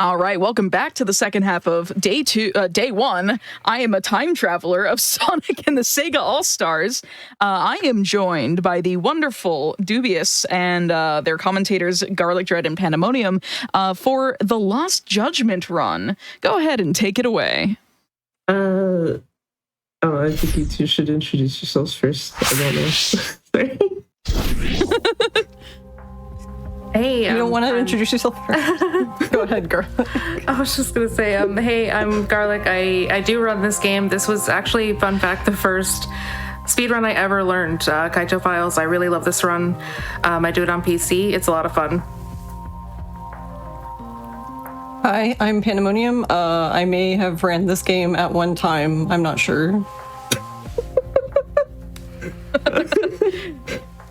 All right, welcome back to the second half of day one. I am a time traveler of Sonic and the Sega All-Stars. I am joined by the wonderful Dubious and their commentators GarliccDread and Panduhmonium for the Lost Judgment run. Go ahead and take it away. I think you two should introduce yourselves first. I don't know. Sorry. Hey, you don't want to introduce yourself first? Go ahead, girl. I was just gonna say, hey, I'm Garlic. I do run this game. This was actually, fun fact, the first speedrun I ever learned. Kaito Files. I really love this run. I do it on PC. It's a lot of fun. Hi, I'm Panduhmonium. I may have ran this game at one time. I'm not sure.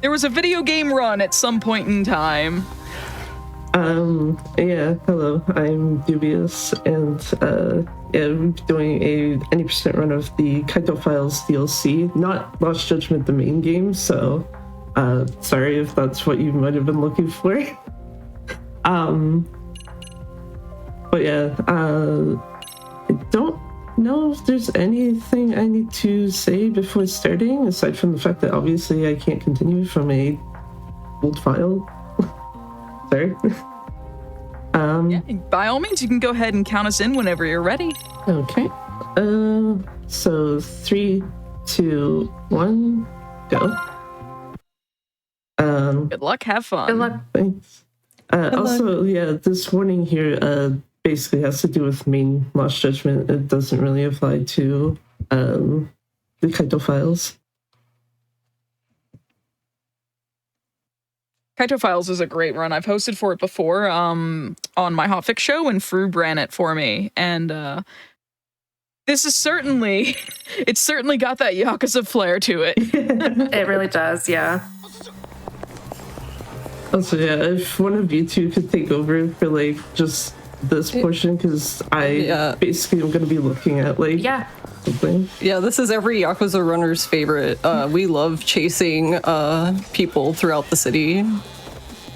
There was a video game run at some point in time. Yeah, hello, I'm Dubious, and I'm doing a 90% run of the Kaito Files DLC, not Lost Judgment, the main game, so sorry if that's what you might have been looking for. But yeah, I don't know if there's anything I need to say before starting, aside from the fact that obviously I can't continue from a old file. Sorry. Yeah, by all means, you can go ahead and count us in whenever you're ready. Okay. So 3, 2, 1, go. Good luck, have fun. Good luck. Thanks. Also, yeah, this warning here basically has to do with main Lost Judgment. It doesn't really apply to the Kaito Files. Kaito Files is a great run. I've hosted for it before on my Hotfix show, and Froob ran it for me. And this is certainly got that Yakuza flair to it. It really does, yeah. Also, yeah, if one of you two could take over for like just this portion, because I basically am going to be looking at like something. Yeah, this is every Yakuza runner's favorite. We love chasing people throughout the city.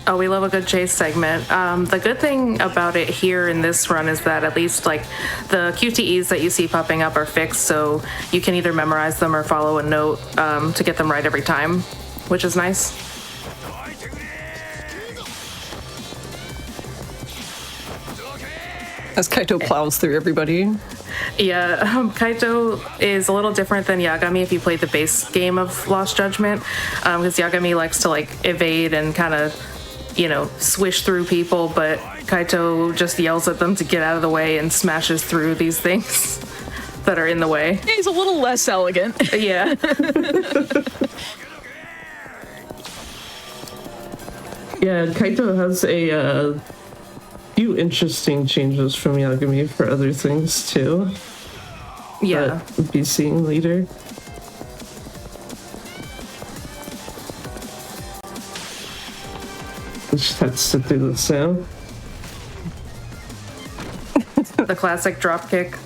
Oh, we love a good chase segment. The good thing about it here in this run is that at least like the QTEs that you see popping up are fixed, so you can either memorize them or follow a note to get them right every time, which is nice. As Kaito plows through everybody. Yeah, Kaito is a little different than Yagami if you played the base game of Lost Judgment, because Yagami likes to like evade and kind of, swish through people, but Kaito just yells at them to get out of the way and smashes through these things that are in the way. Yeah, he's a little less elegant. Yeah. Yeah, Kaito has a few interesting changes from Yagami for other things too. Yeah. That we'll be seeing later. Just have to sit through the sound. The classic drop kick.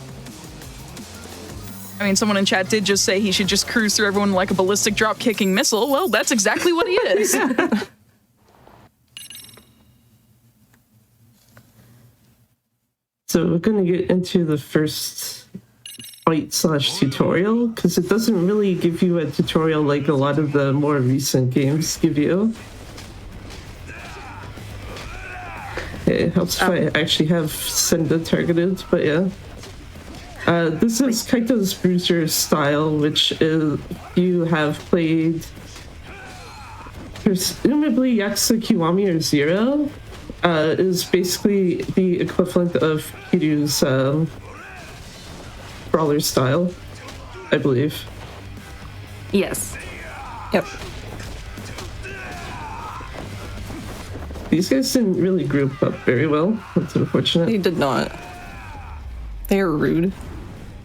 I mean, someone in chat did just say he should just cruise through everyone like a ballistic drop-kicking missile. Well, that's exactly what he is. So we're going to get into the first fight/tutorial, because it doesn't really give you a tutorial like a lot of the more recent games give you. It helps if I actually have Senda targeted, but yeah. This is Kaito's Bruiser style, which is, you have played presumably Yakuza Kiwami or Zero, is basically the equivalent of Kiryu's brawler style, I believe. Yes. Yep. These guys didn't really group up very well. That's unfortunate. They did not. They are rude.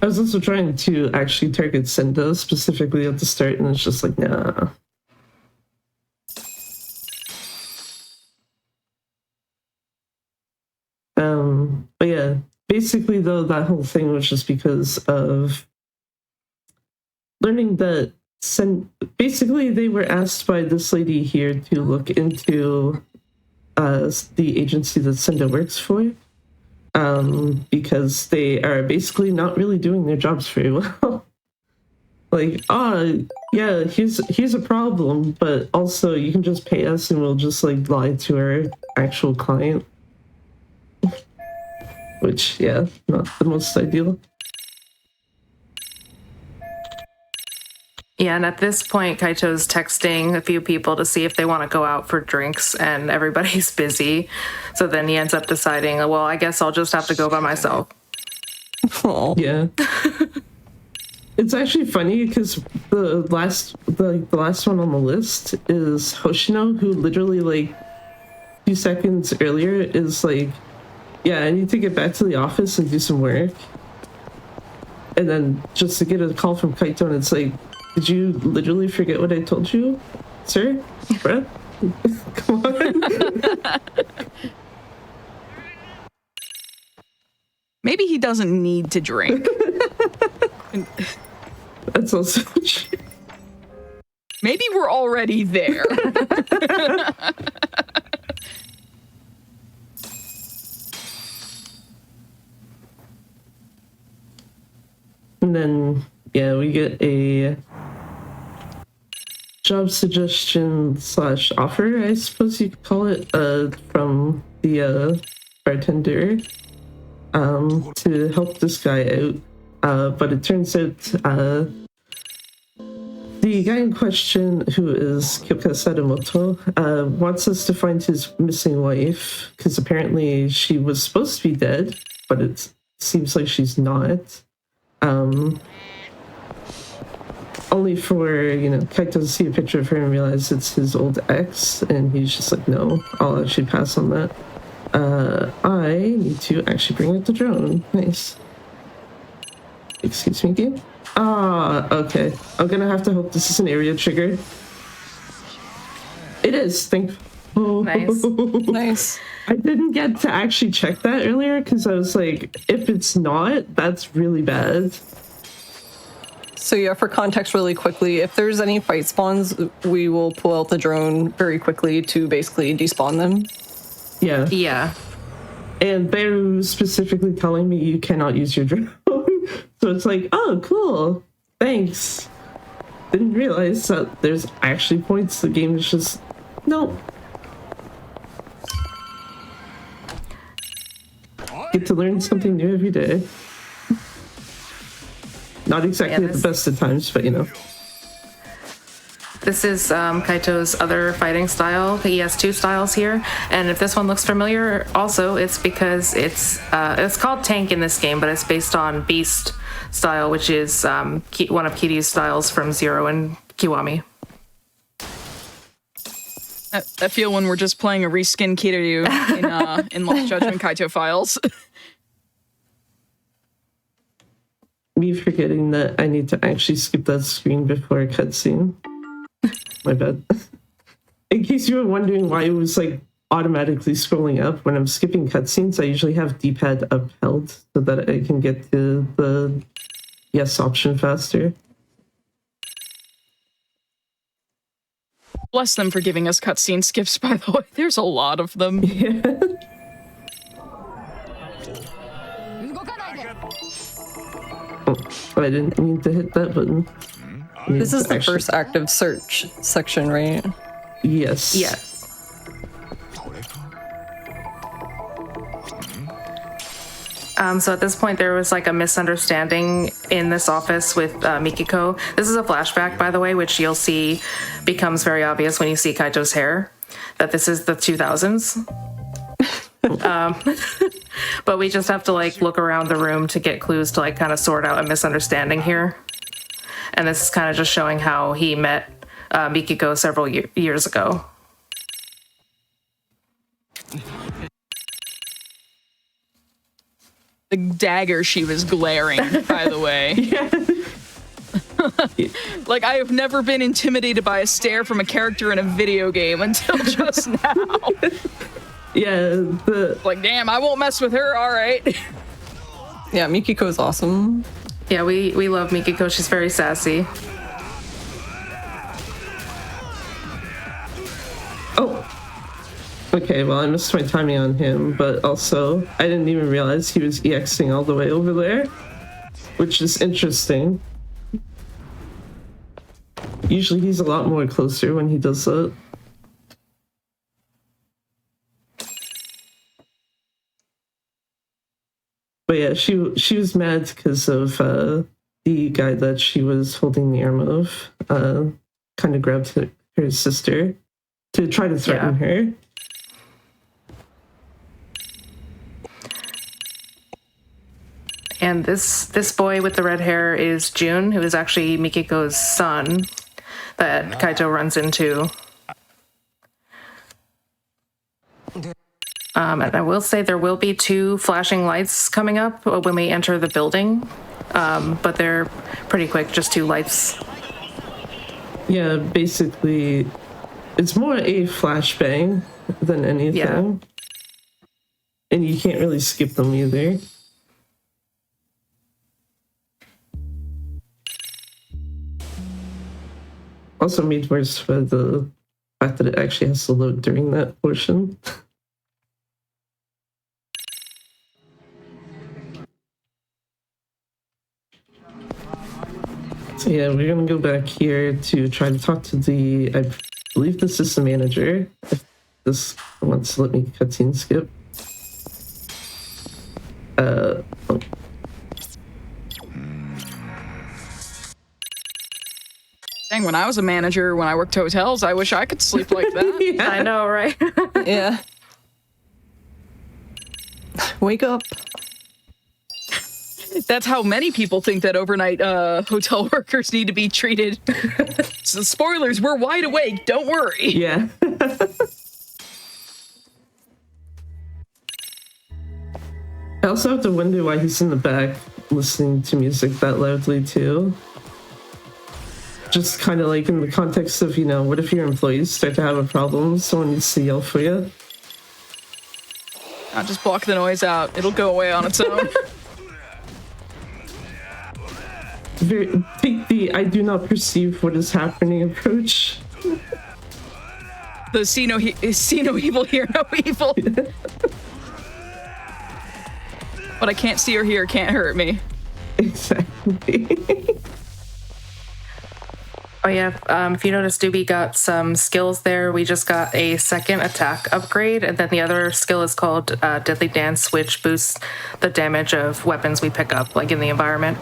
I was also trying to actually target Senda specifically at the start, and it's just like, nah. But yeah, basically though, that whole thing was just because of learning that basically they were asked by this lady here to look into the agency that Senda works for, because they are basically not really doing their jobs very well. Like, yeah, here's a problem, but also you can just pay us and we'll just like lie to our actual client. Which, yeah, not the most ideal. Yeah, and at this point, Kaito's texting a few people to see if they want to go out for drinks, and everybody's busy. So then he ends up deciding, well, I guess I'll just have to go by myself. Oh. Yeah. It's actually funny because the last one on the list is Hoshino, who literally like a few seconds earlier is like, yeah, I need to get back to the office and do some work. And then just to get a call from Kaito, and it's like, did you literally forget what I told you, sir? Bruh? Come on. Maybe he doesn't need to drink. That's also true. Maybe we're already there. And then, yeah, we get a job suggestion / offer, I suppose you could call it, from the bartender to help this guy out. But it turns out the guy in question, who is Kyoka Sadamoto, wants us to find his missing wife, because apparently she was supposed to be dead, but it seems like she's not. Only for, Kaito to see a picture of her and realize it's his old ex, and he's just like, no, I'll actually pass on that. I need to actually bring out the drone. Nice. Excuse me, game? Okay. I'm gonna have to hope this is an area trigger. It is, Nice. Nice. I didn't get to actually check that earlier, because I was like, if it's not, that's really bad. So yeah, for context really quickly, if there's any fight spawns, we will pull out the drone very quickly to basically despawn them. Yeah. Yeah. And they're specifically telling me you cannot use your drone. So it's like, oh, cool. Thanks. Didn't realize that there's actually points the game is just, no. Get to learn something new every day. Not exactly at the best of times, but This is Kaito's other fighting style. He has two styles here, and if this one looks familiar, also it's because it's called Tank in this game, but it's based on Beast style, which is one of Kiryu's styles from Zero and Kiwami. I feel when we're just playing a reskin Kiryu in Lost Judgment Kaito Files. Me forgetting that I need to actually skip that screen before a cutscene. My bad. In case you were wondering why it was like automatically scrolling up when I'm skipping cutscenes, I usually have D-pad upheld so that I can get to the yes option faster. Bless them for giving us cutscene skips, by the way. There's a lot of them. Yeah. Oh, I didn't mean to hit that button. This is the first active search section, right? Yes. Yes. So at this point, there was like a misunderstanding in this office with Mikiko. This is a flashback, by the way, which you'll see becomes very obvious when you see Kaito's hair, that this is the 2000s. But we just have to like look around the room to get clues to like kind of sort out a misunderstanding here. And this is kind of just showing how he met Mikiko several years ago. The dagger she was glaring, by the way. Like, I have never been intimidated by a stare from a character in a video game until just now. Yeah, Like, damn, I won't mess with her, all right. Yeah, Mikiko's awesome. Yeah, we love Mikiko. She's very sassy. Oh. Okay, well, I missed my timing on him, but also I didn't even realize he was EXing all the way over there, which is interesting. Usually he's a lot more closer when he does that. But yeah, she was mad because of the guy that she was holding the arm of kind of grabbed her sister to try to threaten her. And this boy with the red hair is Jun, who is actually Mikiko's son that Kaito runs into. And I will say there will be 2 flashing lights coming up when we enter the building, but they're pretty quick, just 2 lights. Yeah, basically, it's more a flashbang than anything. Yeah. And you can't really skip them either. Also made worse by the fact that it actually has to load during that portion. So yeah, we're gonna go back here to try to talk to the, I believe this is the manager, if this wants to let me cutscene skip. Oh. Dang, when I was a manager, when I worked hotels, I wish I could sleep like that. Yeah. I know, right? Yeah. Wake up. That's how many people think that overnight hotel workers need to be treated. So spoilers, we're wide awake, don't worry. Yeah. I also have to wonder why he's in the back listening to music that loudly too. Just kind of like in the context of, you know, what if your employees start to have a problem? Someone needs to yell for you. I'll just block the noise out. It'll go away on its own. Take the I do not perceive what is happening approach. The see no evil, hear no evil. But I can't see or hear can't hurt me. Exactly. Oh yeah, if you notice, Doobie got some skills there. We just got a second attack upgrade, and then the other skill is called Deadly Dance, which boosts the damage of weapons we pick up, like in the environment.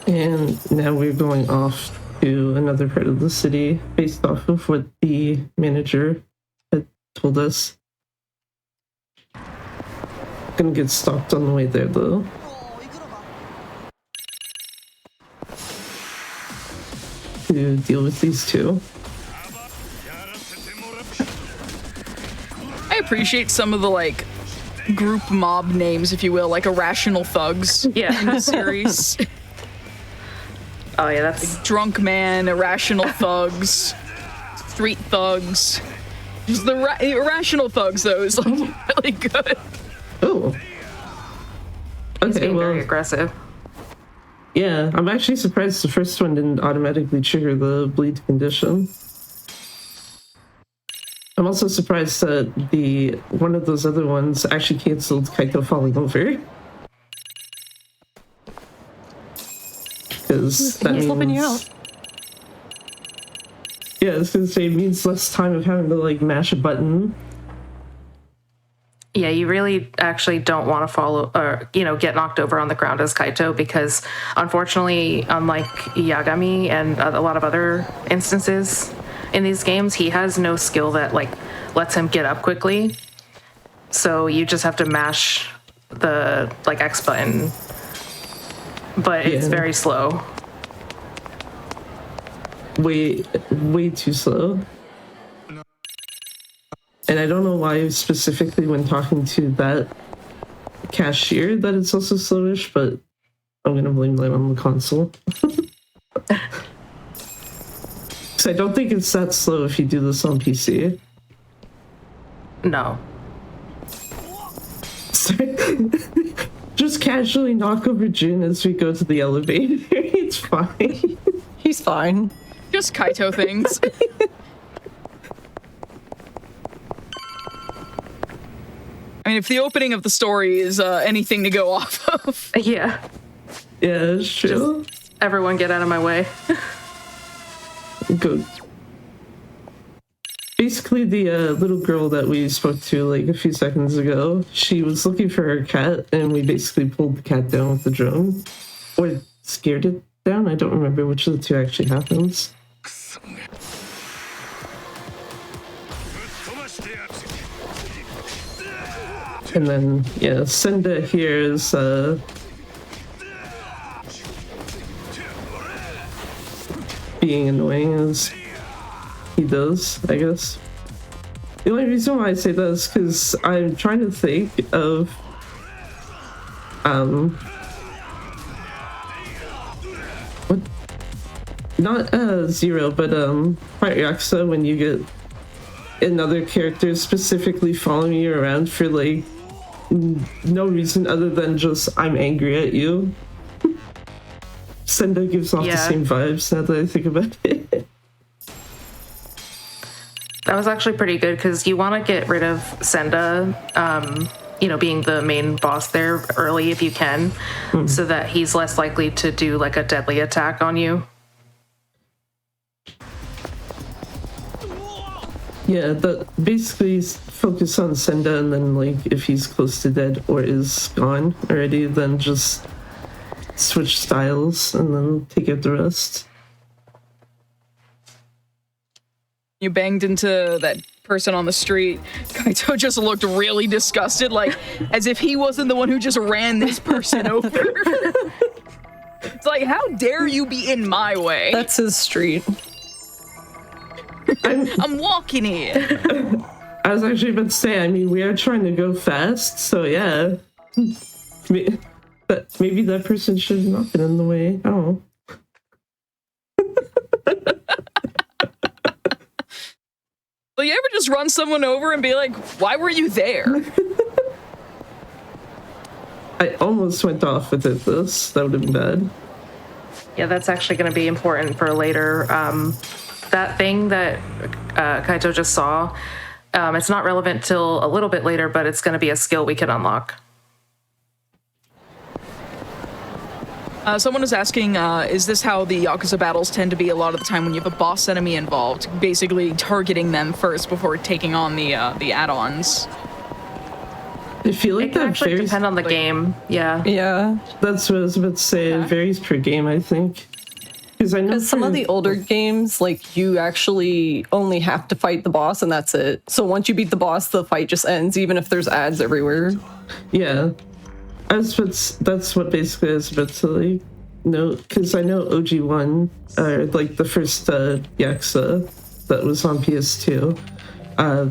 And now we're going off to another part of the city based off of what the manager had told us. Gonna get stopped on the way there though. To deal with these two. I appreciate some of the like group mob names, if you will, like Irrational Thugs in the series. Oh yeah, that's like Drunk Man, Irrational Thugs, Street Thugs. Just the Irrational Thugs though is like really good. Oh. He's Okay, being well, very aggressive. yeah, I'm actually surprised the first one didn't automatically trigger the bleed condition. I'm also surprised that the one of those other ones actually canceled Kaito falling over. Because that means flipping you out. Yeah, I was gonna say it means less time of having to like mash a button. Yeah, you really actually don't want to follow or, you know, get knocked over on the ground as Kaito because unfortunately, unlike Yagami and a lot of other instances in these games, he has no skill that like lets him get up quickly. So you just have to mash the like X button, but it's very slow. Way too slow. And I don't know why specifically when talking to that cashier that it's also slowish, but I'm gonna blame that on the console. Because I don't think it's that slow if you do this on PC. No. Just casually knock over Jun as we go to the elevator. It's fine. He's fine. Just Kaito things. mean, if the opening of the story is anything to go off of. Yeah. Yeah, it's true. Just everyone get out of my way. Go. Basically, the little girl that we spoke to like a few seconds ago, she was looking for her cat, and we basically pulled the cat down with the drone. Or scared it down? I don't remember which of the two actually happens. And then, yeah, Senda here is, being annoying as he does, I guess. The only reason why I say that is because I'm trying to think of, what? Not, Zero, but, Fight Yakuza, when you get another character specifically following you around for, like, no reason other than just, I'm angry at you. Senda gives off the same vibes now that I think about it. That was actually pretty good because you want to get rid of Senda, you know, being the main boss there early if you can, so that he's less likely to do like a deadly attack on you. Yeah, that basically focus on Senda, and then like if he's close to dead or is gone already, then just switch styles and then take out the rest. You banged into that person on the street. Kaito just looked really disgusted, like as if he wasn't the one who just ran this person over. It's like, how dare you be in my way? That's his street. I'm walking here. I was actually about to say, I mean, we are trying to go fast, so yeah. But maybe that person should have not been in the way. Oh. Will you ever just run someone over and be like, why were you there? I almost went off with it this. That would have been bad. Yeah, that's actually going to be important for later. That thing that Kaito just saw, it's not relevant till a little bit later, but it's going to be a skill we can unlock. Someone is asking, is this how the Yakuza battles tend to be a lot of the time when you have a boss enemy involved, basically targeting them first before taking on the add-ons? I feel like It can that actually varies. depend on the game. Yeah. Yeah. That's what I was about to say. It varies per game, I think. Because I know Some of the older games, like, you actually only have to fight the boss and that's it. So once you beat the boss, the fight just ends, even if there's ads everywhere. Yeah. That's what basically I was about to like note, because I know OG1, or like the first Yakuza that was on PS2,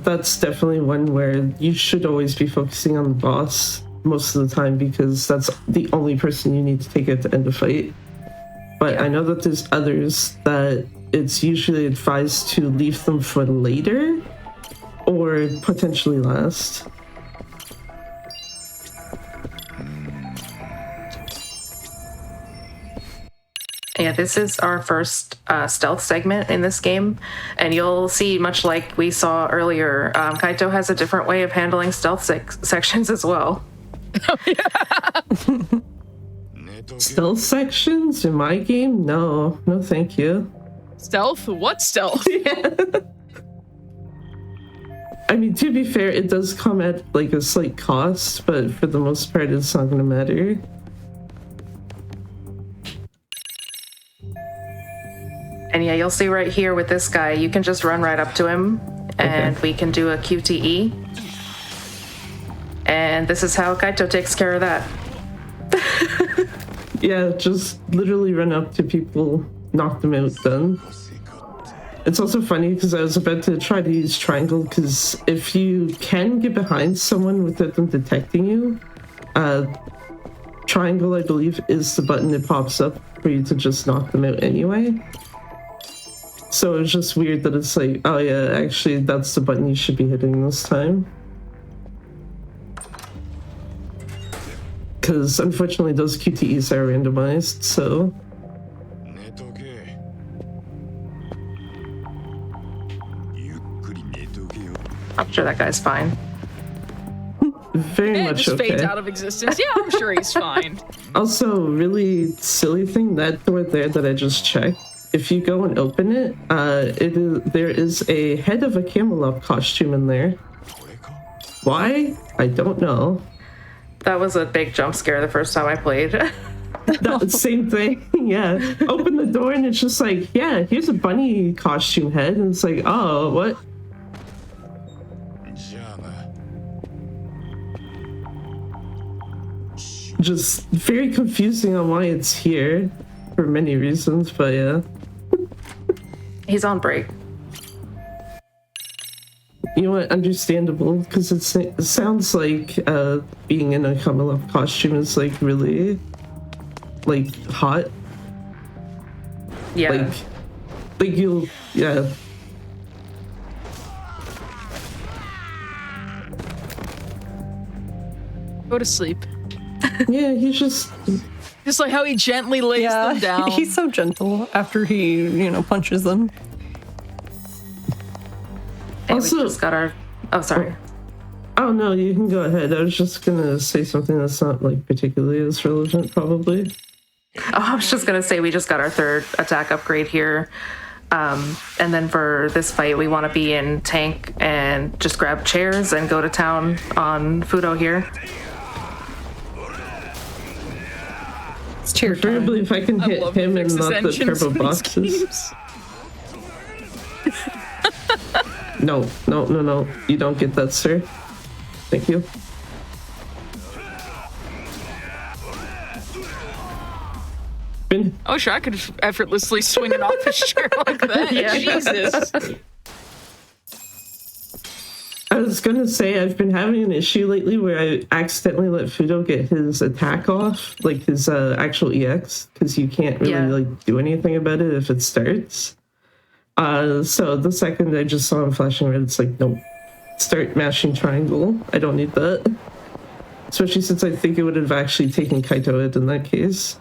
that's definitely one where you should always be focusing on the boss most of the time, because that's the only person you need to take out to end a fight. But I know that there's others that it's usually advised to leave them for later or potentially last. Yeah, this is our first stealth segment in this game, and you'll see, much like we saw earlier, Kaito has a different way of handling stealth sections as well. Stealth sections in my game? No, thank you. Stealth? What stealth? I mean, to be fair, it does come at like a slight cost, but for the most part, it's not gonna matter. And yeah, you'll see right here with this guy, you can just run right up to him, and we can do a QTE. And this is how Kaito takes care of that. Yeah, just literally run up to people, knock them out, done. It's also funny because I was about to try to use triangle, because if you can get behind someone without them detecting you, triangle, I believe, is the button that pops up for you to just knock them out anyway. So it's just weird that it's like, oh yeah, actually that's the button you should be hitting this time. Because unfortunately those QTEs are randomized, so... I'm sure that guy's fine. very And much just okay. fades out of existence. Yeah, I'm sure he's fine. Also, really silly thing, that door there that I just checked, if you go and open it, there is a head of a Camelot costume in there. Why? I don't know. That was a big jump scare the first time I played. That same thing, yeah. Open the door and it's just like, yeah, here's a bunny costume head, and it's like, oh, what? Just very confusing on why it's here for many reasons, but yeah. He's on break. You know what? Understandable, because it sounds like being in a Camelot costume is like really like hot. Yeah. Like you'll, yeah. Go to sleep. Yeah, he's just Just like how he gently lays them down. He's so gentle after he, punches them. Hey, Also- we just got our. Oh, sorry. oh no, you can go ahead. I was just gonna say something that's not like particularly as relevant, probably. Oh, I was just gonna say we just got our third attack upgrade here. And then for this fight, we want to be in tank and just grab chairs and go to town on Fudo here. It's cheer time. Preferably if I can I hit love him to and fix his not the engines turbo in these boxes. games. No. You don't get that, sir. Thank you. Been Oh, sure, I could effortlessly swing it off his chair like that. Yeah. Jesus. I was gonna say I've been having an issue lately where I accidentally let Fudo get his attack off, like his actual EX, because you can't really Yeah. like do anything about it if it starts. So the second I just saw him flashing red, it's like, nope, start mashing triangle. I don't need that. Especially since I think it would have actually taken Kaito out in that case.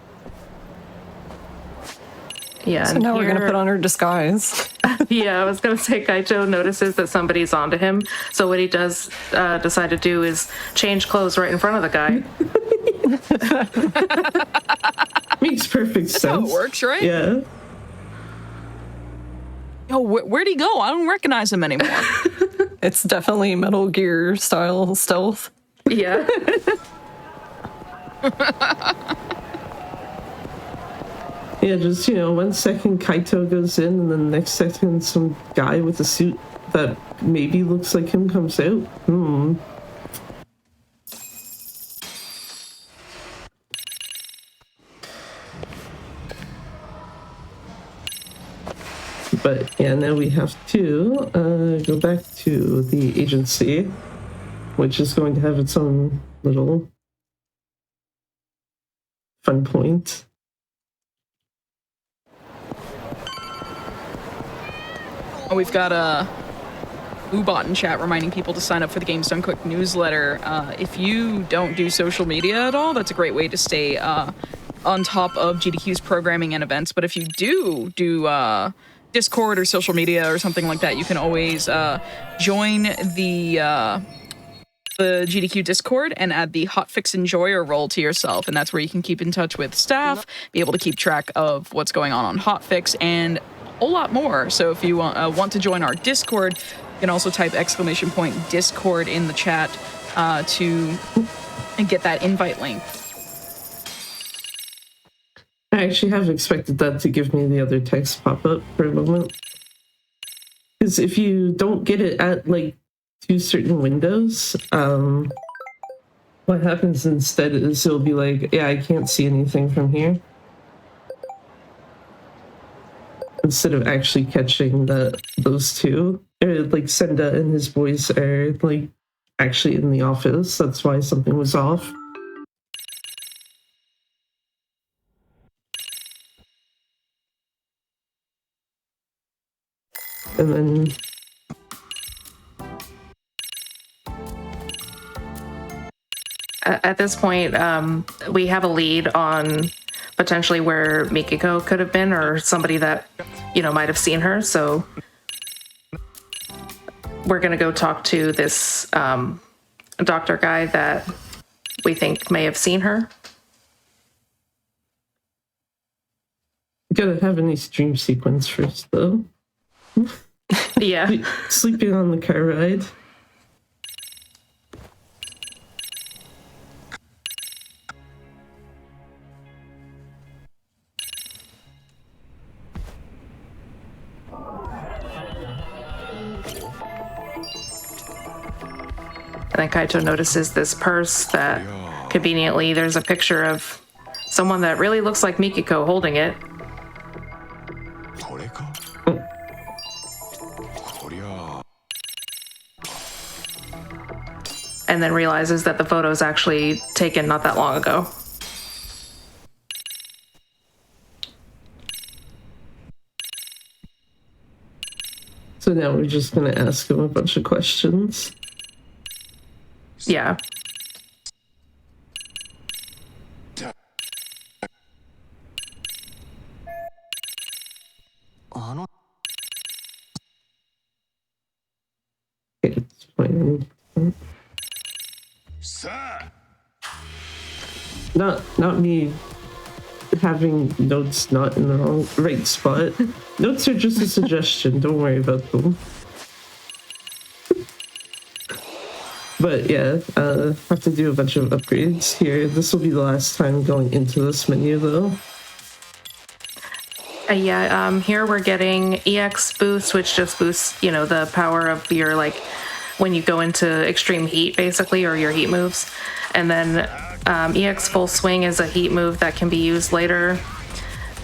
Yeah. So and now we're going to here- put on our disguise. Yeah, I was gonna say Kaito notices that somebody's onto him. So what he does decide to do is change clothes right in front of the guy. Makes perfect sense. How it works, right? Yeah. Yo, where'd he go? I don't recognize him anymore. It's definitely Metal Gear style stealth. Yeah. Yeah, just, 1 second Kaito goes in, and then the next second some guy with a suit that maybe looks like him comes out. But yeah, now we have to go back to the agency, which is going to have its own little fun point. Oh, we've got a Ubot in chat reminding people to sign up for the Games Done Quick newsletter. If you don't do social media at all, that's a great way to stay on top of GDQ's programming and events. But if you do Discord or social media or something like that, you can always join the GDQ Discord and add the Hotfix Enjoyer role to yourself, and that's where you can keep in touch with staff, be able to keep track of what's going on Hotfix, and a whole lot more. So if you want to join our Discord, you can also type !Discord in the chat to get that invite link. I actually have expected that to give me the other text pop up for a moment. Because if you don't get it at like 2 certain windows, what happens instead is it'll be like, yeah, I can't see anything from here. Instead of actually catching those two. Or, like Senda and his boys are like actually in the office. That's why something was off. And then At this point, we have a lead on potentially where Mikiko could have been, or somebody that, might have seen her. So we're going to go talk to this doctor guy that we think may have seen her. Gotta have a nice dream sequence first, though. Yeah. Sleeping on the car ride. And then Kaito notices this purse that conveniently there's a picture of someone that really looks like Mikiko holding it. And then realizes that the photo is actually taken not that long ago. So now we're just gonna ask him a bunch of questions. Yeah. Okay, it's fine. Not me having notes not in the right spot. Notes are just a suggestion. Don't worry about them. But yeah, have to do a bunch of upgrades here. This will be the last time going into this menu, though. Here we're getting EX boost, which just boosts, you know, the power of your, like, when you go into extreme heat, basically, or your heat moves. And then EX full swing is a heat move that can be used later.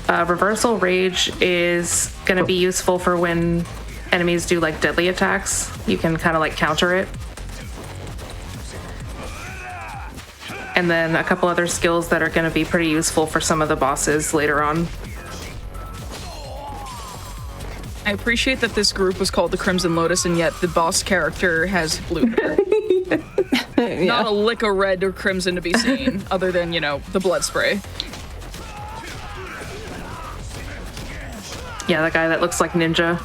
Reversal rage is going to be useful for when enemies do, like, deadly attacks. You can kind of, like, counter it. And then a couple other skills that are going to be pretty useful for some of the bosses later on. I appreciate that this group was called the Crimson Lotus, and yet the boss character has blue hair. Yeah. Not a lick of red or crimson to be seen, other than, you know, the blood spray. Yeah, that guy that looks like Ninja.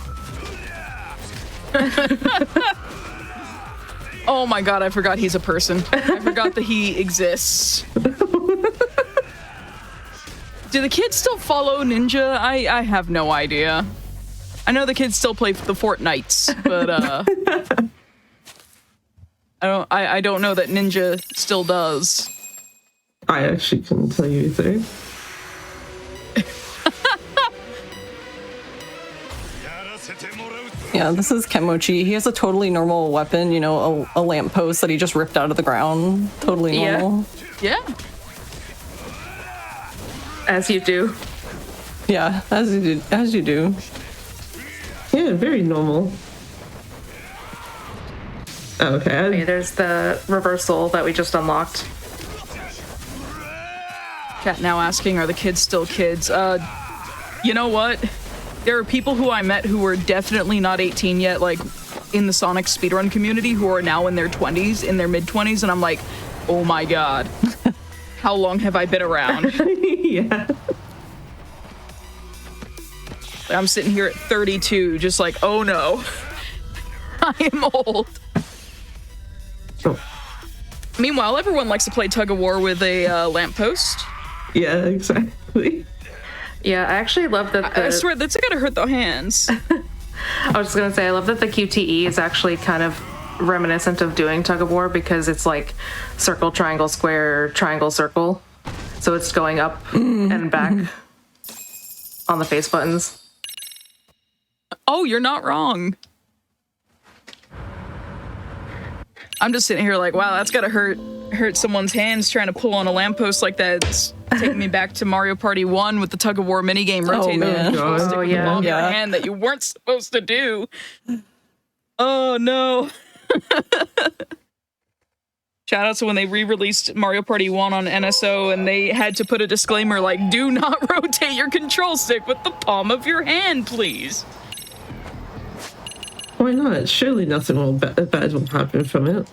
Oh my god, I forgot he's a person. I forgot that he exists. Do the kids still follow Ninja? I have no idea. I know the kids still play the Fortnites, but I don't know that Ninja still does. I actually couldn't tell you either. Yeah, this is Kenmochi. He has a totally normal weapon, you know, a lamppost that he just ripped out of the ground. Totally normal. Yeah. As you do. Yeah, as you do. Yeah, very normal. Okay. Okay, there's the reversal that we just unlocked. Cat now asking, are the kids still kids? You know what? There are people who I met who were definitely not 18 yet, like in the Sonic speedrun community, who are now in their 20s, in their mid-20s, and I'm like, oh my god. How long have I been around? Yeah. I'm sitting here at 32, just like, oh no. I am old. Oh. Meanwhile, everyone likes to play tug of war with a lamppost. Yeah, exactly. Yeah, I actually love that I swear, that's gotta hurt the hands. I was just gonna say, I love that the QTE is actually kind of reminiscent of doing tug of war because it's like circle, triangle, square, triangle, circle. So it's going up and back on the face buttons. Oh, you're not wrong. I'm just sitting here like, wow, that's gotta hurt someone's hands trying to pull on a lamppost like that. It's taking me back to Mario Party 1 with the tug of war minigame rotating man. the joystick with the ball in your Yeah. hand that you weren't supposed to do. Oh no. Shout out to when they re-released Mario Party 1 on NSO and they had to put a disclaimer like, do not rotate your control stick with the palm of your hand, please. Why not? Surely nothing bad will happen from it.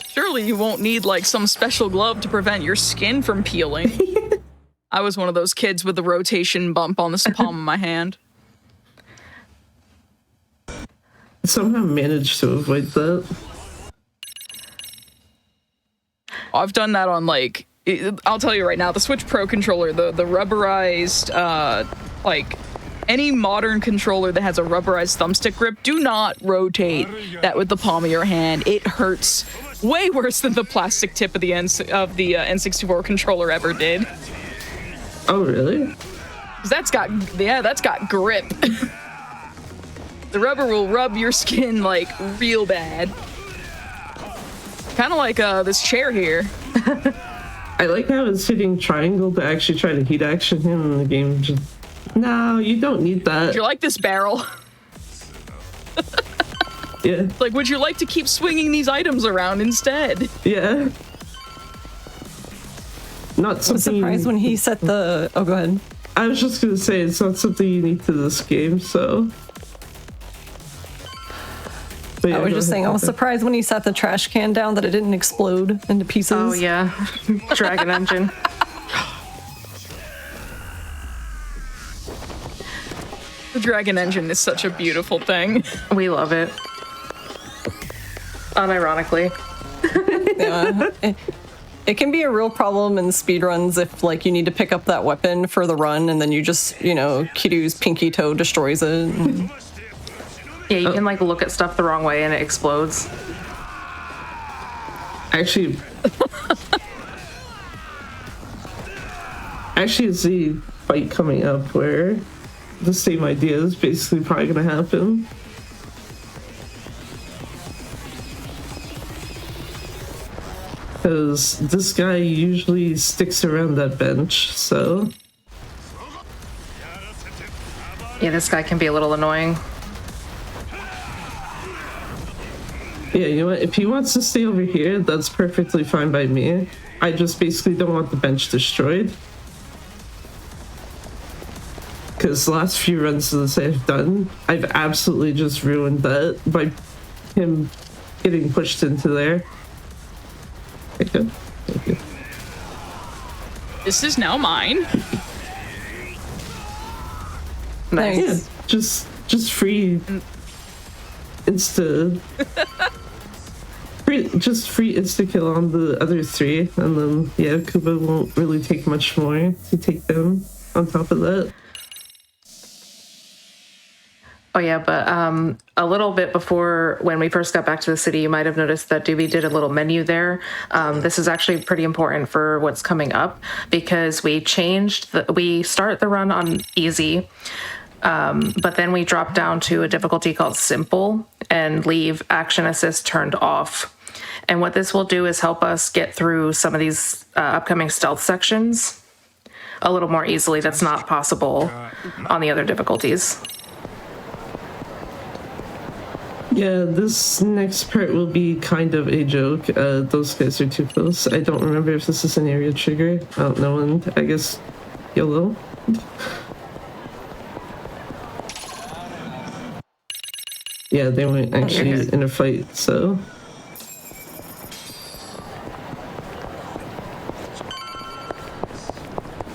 Surely you won't need like some special glove to prevent your skin from peeling. I was one of those kids with the rotation bump on the palm of my hand. Somehow managed to avoid that. I've done that on like, I'll tell you right now, the Switch Pro controller, the rubberized, like any modern controller that has a rubberized thumbstick grip, do not rotate that with the palm of your hand. It hurts way worse than the plastic tip of the N64 controller ever did. Oh, really? 'Cause that's got grip. The rubber will rub your skin like real bad. Kind of like this chair here. I like how it's hitting triangle to actually try to heat action him in the game. Just, no, you don't need that. Do you like this barrel? Yeah. Like, would you like to keep swinging these items around instead? Yeah. Not I was something. surprised when he set the. Oh, go ahead. I was just gonna say it's not something unique to this game, so. But yeah, I was go just ahead, saying, I was Papa. surprised when he set the trash can down that it didn't explode into pieces. Oh yeah, Dragon Engine. The Dragon Engine is such a beautiful thing. We love it. Unironically. Yeah. It can be a real problem in speedruns if, like, you need to pick up that weapon for the run and then you just, Kiryu's pinky toe destroys it. And... Yeah, you can like look at stuff the wrong way and it explodes. Actually, I see fight coming up where the same idea is basically probably gonna happen. Because this guy usually sticks around that bench, so... Yeah, this guy can be a little annoying. Yeah, you know what? If he wants to stay over here, that's perfectly fine by me. I just basically don't want the bench destroyed. Because the last few runs of this I've done, I've absolutely just ruined that by him getting pushed into there. Thank you. Thank you. This is now mine. Nice. Yeah, just free insta free insta kill on the other three, and then yeah, Kuba won't really take much more to take them on top of that. Oh yeah, but a little bit before when we first got back to the city, you might have noticed that Doobie did a little menu there. This is actually pretty important for what's coming up because we we start the run on easy, but then we drop down to a difficulty called simple and leave action assist turned off. And what this will do is help us get through some of these upcoming stealth sections a little more easily. That's not possible on the other difficulties. Yeah, this next part will be kind of a joke. Those guys are too close. I don't remember if this is an area trigger. I don't know, and I guess YOLO. Yeah, they weren't actually in a fight, so...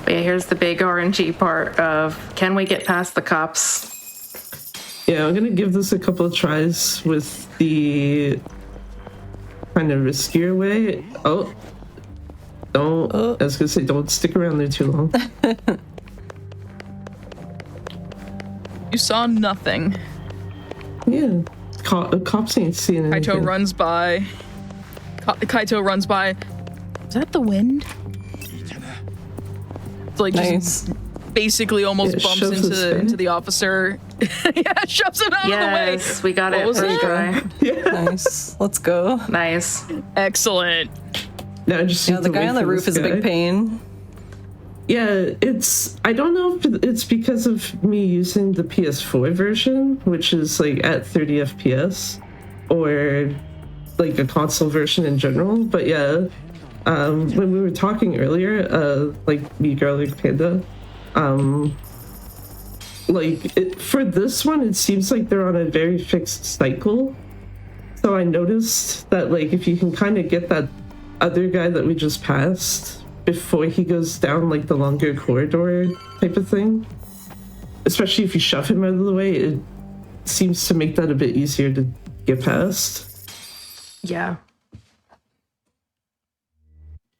But yeah, here's the big RNG part of can we get past the cops? Yeah, I'm gonna give this a couple of tries with the kind of riskier way. Oh, don't. I was gonna say, don't stick around there too long. You saw nothing. Yeah, cops ain't seeing anything. Kaito runs by. Kaito runs by. Is that the wind? It's like Nice. just basically almost Yeah, bumps shoves his face. into the officer. Yeah, shoves him out of the way. Yes, we got it was first that? try. Nice. Let's go. Nice. Excellent. Now I just Yeah, need the to guy wait on the for roof this is a big guy. pain. Yeah, I don't know if it's because of me using the PS4 version, which is like at 30 FPS, or like a console version in general, but yeah, when we were talking earlier, like me, Garlic, Panduh, for this one, it seems like they're on a very fixed cycle. So I noticed that like if you can kind of get that other guy that we just passed before he goes down like the longer corridor type of thing, especially if you shove him out of the way, it seems to make that a bit easier to get past. Yeah.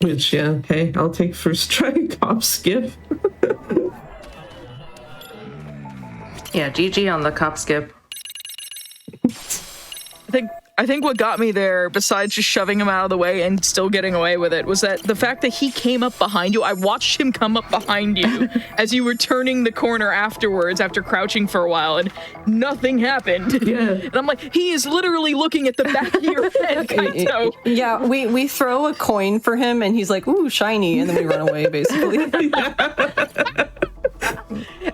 Which, yeah, okay, I'll take first try cop skip. Yeah, GG on the cop skip. I think what got me there, besides just shoving him out of the way and still getting away with it, was that the fact that he came up behind you. I watched him come up behind you as you were turning the corner afterwards, after crouching for a while, and nothing happened. Yeah. And I'm like, he is literally looking at the back of your head, Kaito. Yeah, we throw a coin for him, and he's like, "Ooh, shiny," and then we run away, basically.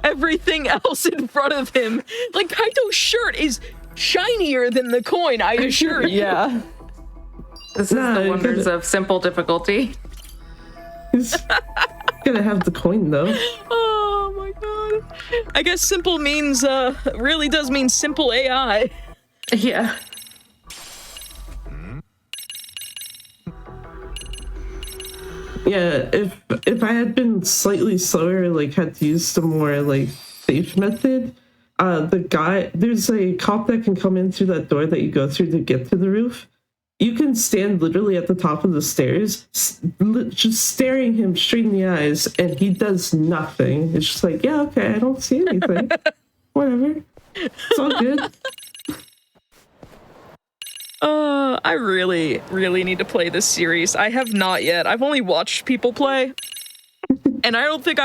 Everything else in front of him, like Kaito's shirt is shinier than the coin, I assure you. Yeah. This is the wonders of simple difficulty. He's gonna have the coin, though. Oh my god. I guess simple means, really does mean simple AI. Yeah. Yeah, if I had been slightly slower, like had to use the more like safe method, there's a cop that can come in through that door that you go through to get to the roof. You can stand literally at the top of the stairs, just staring him straight in the eyes, and he does nothing. It's just like, yeah, okay, I don't see anything. Whatever. It's all good. I really, really need to play this series. I have not yet. I've only watched people play. And I don't think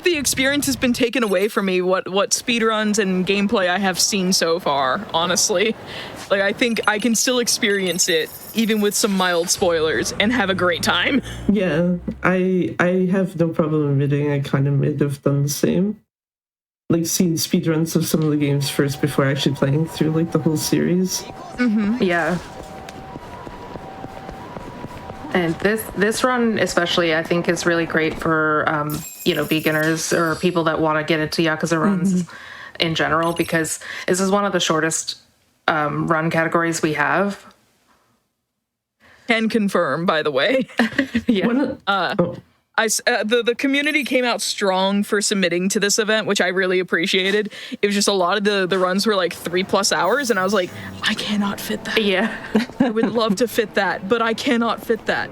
the experience has been taken away from me what speedruns and gameplay I have seen so far, honestly. Like, I think I can still experience it, even with some mild spoilers, and have a great time. Yeah, I have no problem admitting I kind of might have done the same. Like, seen speedruns of some of the games first before actually playing through, like, the whole series. Mm-hmm. Yeah. And this run especially, I think, is really great for, beginners or people that want to get into Yakuza runs in general, because this is one of the shortest run categories we have. Can confirm, by the way. Yeah. The community came out strong for submitting to this event, which I really appreciated. It was just a lot of the runs were like 3+ hours, and I was like, I cannot fit that. Yeah. I would love to fit that, but I cannot fit that.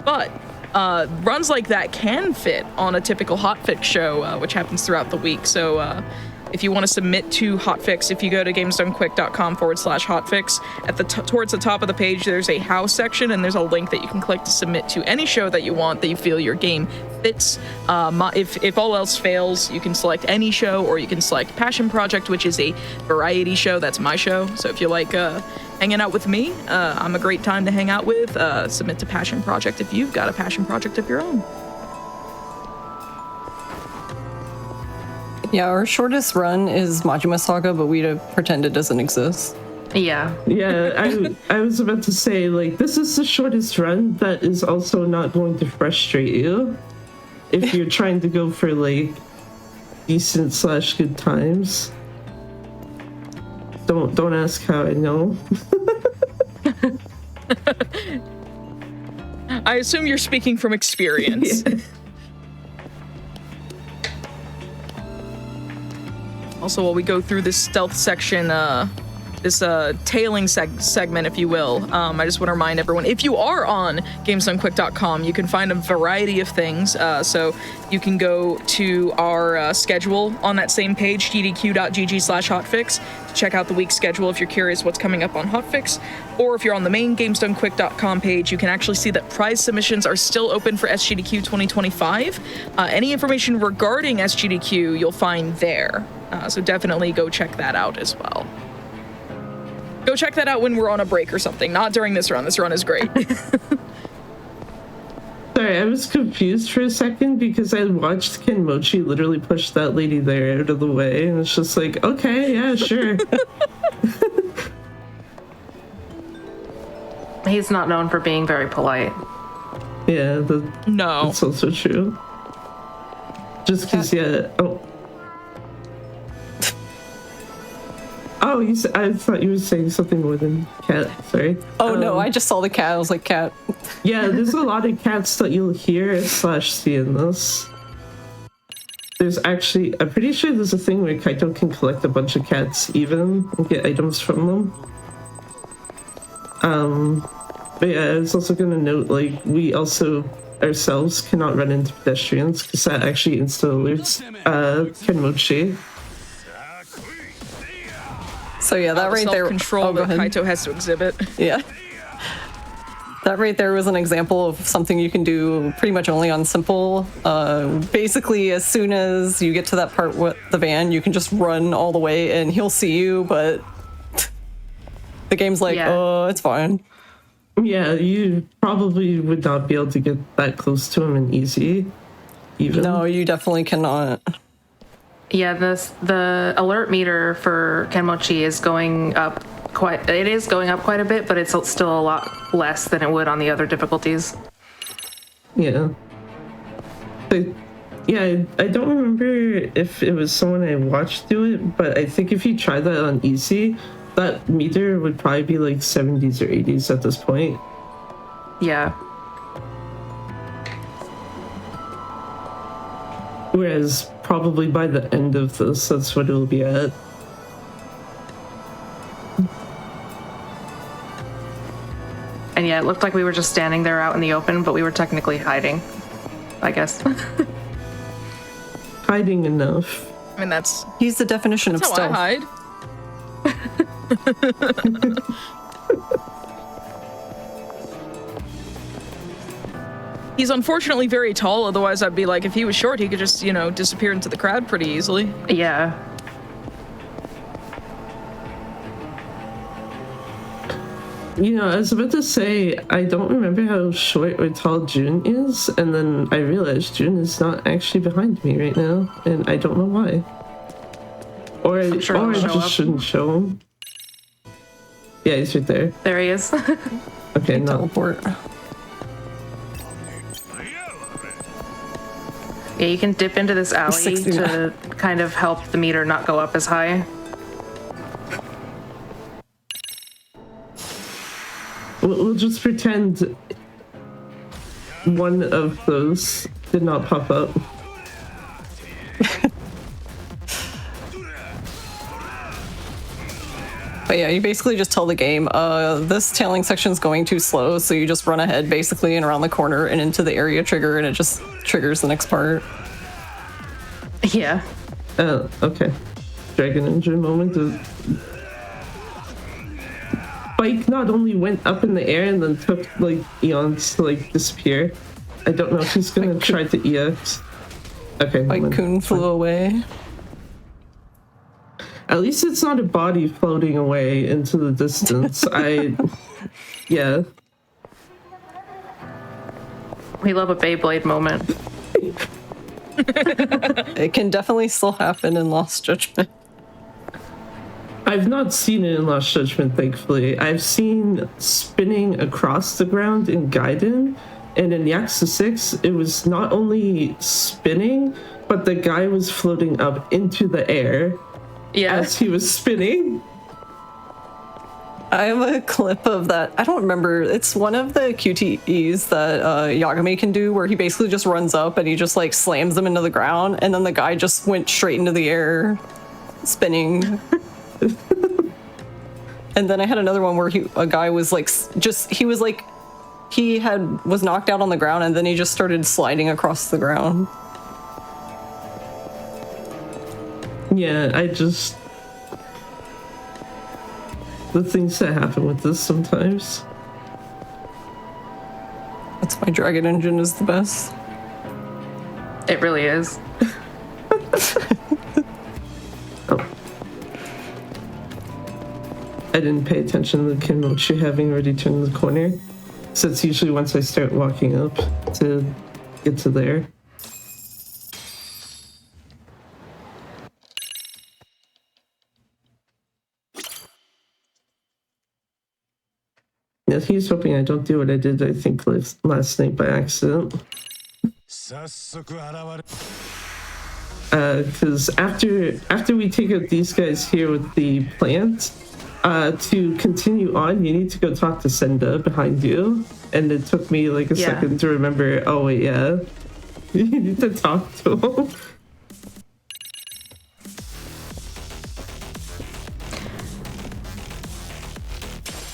But runs like that can fit on a typical hotfix show, which happens throughout the week. So if you want to submit to hotfix, if you go to gamesdonequick.com/hotfix, towards the top of the page, there's a how section, and there's a link that you can click to submit to any show that you want that you feel your game fits. If all else fails, you can select any show, or you can select Passion Project, which is a variety show. That's my show. So if you like hanging out with me, I'm a great time to hang out with. Submit to Passion Project if you've got a passion project of your own. Yeah, our shortest run is Majima Saga, but we pretend it doesn't exist. Yeah. Yeah, I was about to say, like, this is the shortest run that is also not going to frustrate you if you're trying to go for, like, decent/good times. Don't ask how I know. I assume you're speaking from experience. Yeah. Also, while we go through this stealth section, this tailing segment, if you will, I just want to remind everyone, if you are on GamesDoneQuick.com, you can find a variety of things. So you can go to our schedule on that same page, gdq.gg/hotfix, to check out the week's schedule if you're curious what's coming up on Hotfix. Or if you're on the main GamesDoneQuick.com page, you can actually see that prize submissions are still open for SGDQ 2025. Any information regarding SGDQ you'll find there. So definitely go check that out as well. Go check that out when we're on a break or something, not during this run. This run is great. Sorry, I was confused for a second because I watched Kenmochi literally push that lady there out of the way, and it's just like, okay, yeah, sure. He's not known for being very polite. Yeah, No. that's also true. Just because, Oh, I thought you were saying something more than cat. Sorry. Oh, no, I just saw the cat. I was like, cat. Yeah, there's a lot of cats that you'll hear/see in this. There's actually, I'm pretty sure there's a thing where Kaito can collect a bunch of cats even and get items from them. But yeah, I was also going to note, like, we also ourselves cannot run into pedestrians because that actually insta-alerts Kenmochi. So yeah, that right there. Control go that ahead. Kaito has to exhibit. Yeah. That right there was an example of something you can do pretty much only on simple. Basically, as soon as you get to that part with the van, you can just run all the way and he'll see you, but the game's like, Yeah. oh, it's fine. Yeah, you probably would not be able to get that close to him in easy. Even. No, you definitely cannot. Yeah, the alert meter for Kenmochi is going up quite a bit, but it's still a lot less than it would on the other difficulties. Yeah. But, yeah, I don't remember if it was someone I watched do it, but I think if you try that on easy, that meter would probably be like 70s or 80s at this point. Yeah. Whereas probably by the end of this, that's what it'll be at. And yeah, it looked like we were just standing there out in the open, but we were technically hiding, I guess. Hiding enough. I mean, that's He's the definition of how I stealth. hide. He's unfortunately very tall, otherwise I'd be like, if he was short, he could just, disappear into the crowd pretty easily. Yeah. I was about to say, I don't remember how short or tall June is, and then I realized June is not actually behind me right now, and I don't know why. Or I sure he'll show just up. shouldn't show him. Yeah, he's right there. There he is. Okay, no. Teleport. Yeah, you can dip into this alley 69. to kind of help the meter not go up as high. We'll just pretend one of those did not pop up. But yeah, you basically just tell the game, this tailing section's going too slow, so you just run ahead basically and around the corner and into the area trigger, and it just triggers the next part. Yeah. Okay. Dragon Engine moment. Bike not only went up in the air and then took like eons to like disappear. I don't know if he's gonna try to EX. Okay. Like Kun flew away. At least it's not a body floating away into the distance. Yeah. We love a Beyblade moment. It can definitely still happen in Lost Judgment. I've not seen it in Lost Judgment, thankfully. I've seen spinning across the ground in Gaiden, and in Yakuza 6, it was not only spinning, but the guy was floating up into the air Yeah. as he was spinning. I have a clip of that. I don't remember. It's one of the QTEs that Yagami can do, where he basically just runs up and he just like slams them into the ground, and then the guy just went straight into the air, spinning. And then I had another one where a guy was like, was knocked out on the ground, and then he just started sliding across the ground. Yeah, the things that happen with this sometimes. That's why Dragon Engine is the best. It really is. I didn't pay attention to the Kenmochi having already turned the corner. So it's usually once I start walking up to get to there. Yeah, he's hoping I don't do what I did, I think, last night by accident. Because after we take out these guys here with the plant, to continue on, you need to go talk to Senda behind you. And it took me like a second to remember, oh wait, yeah. You need to talk to him.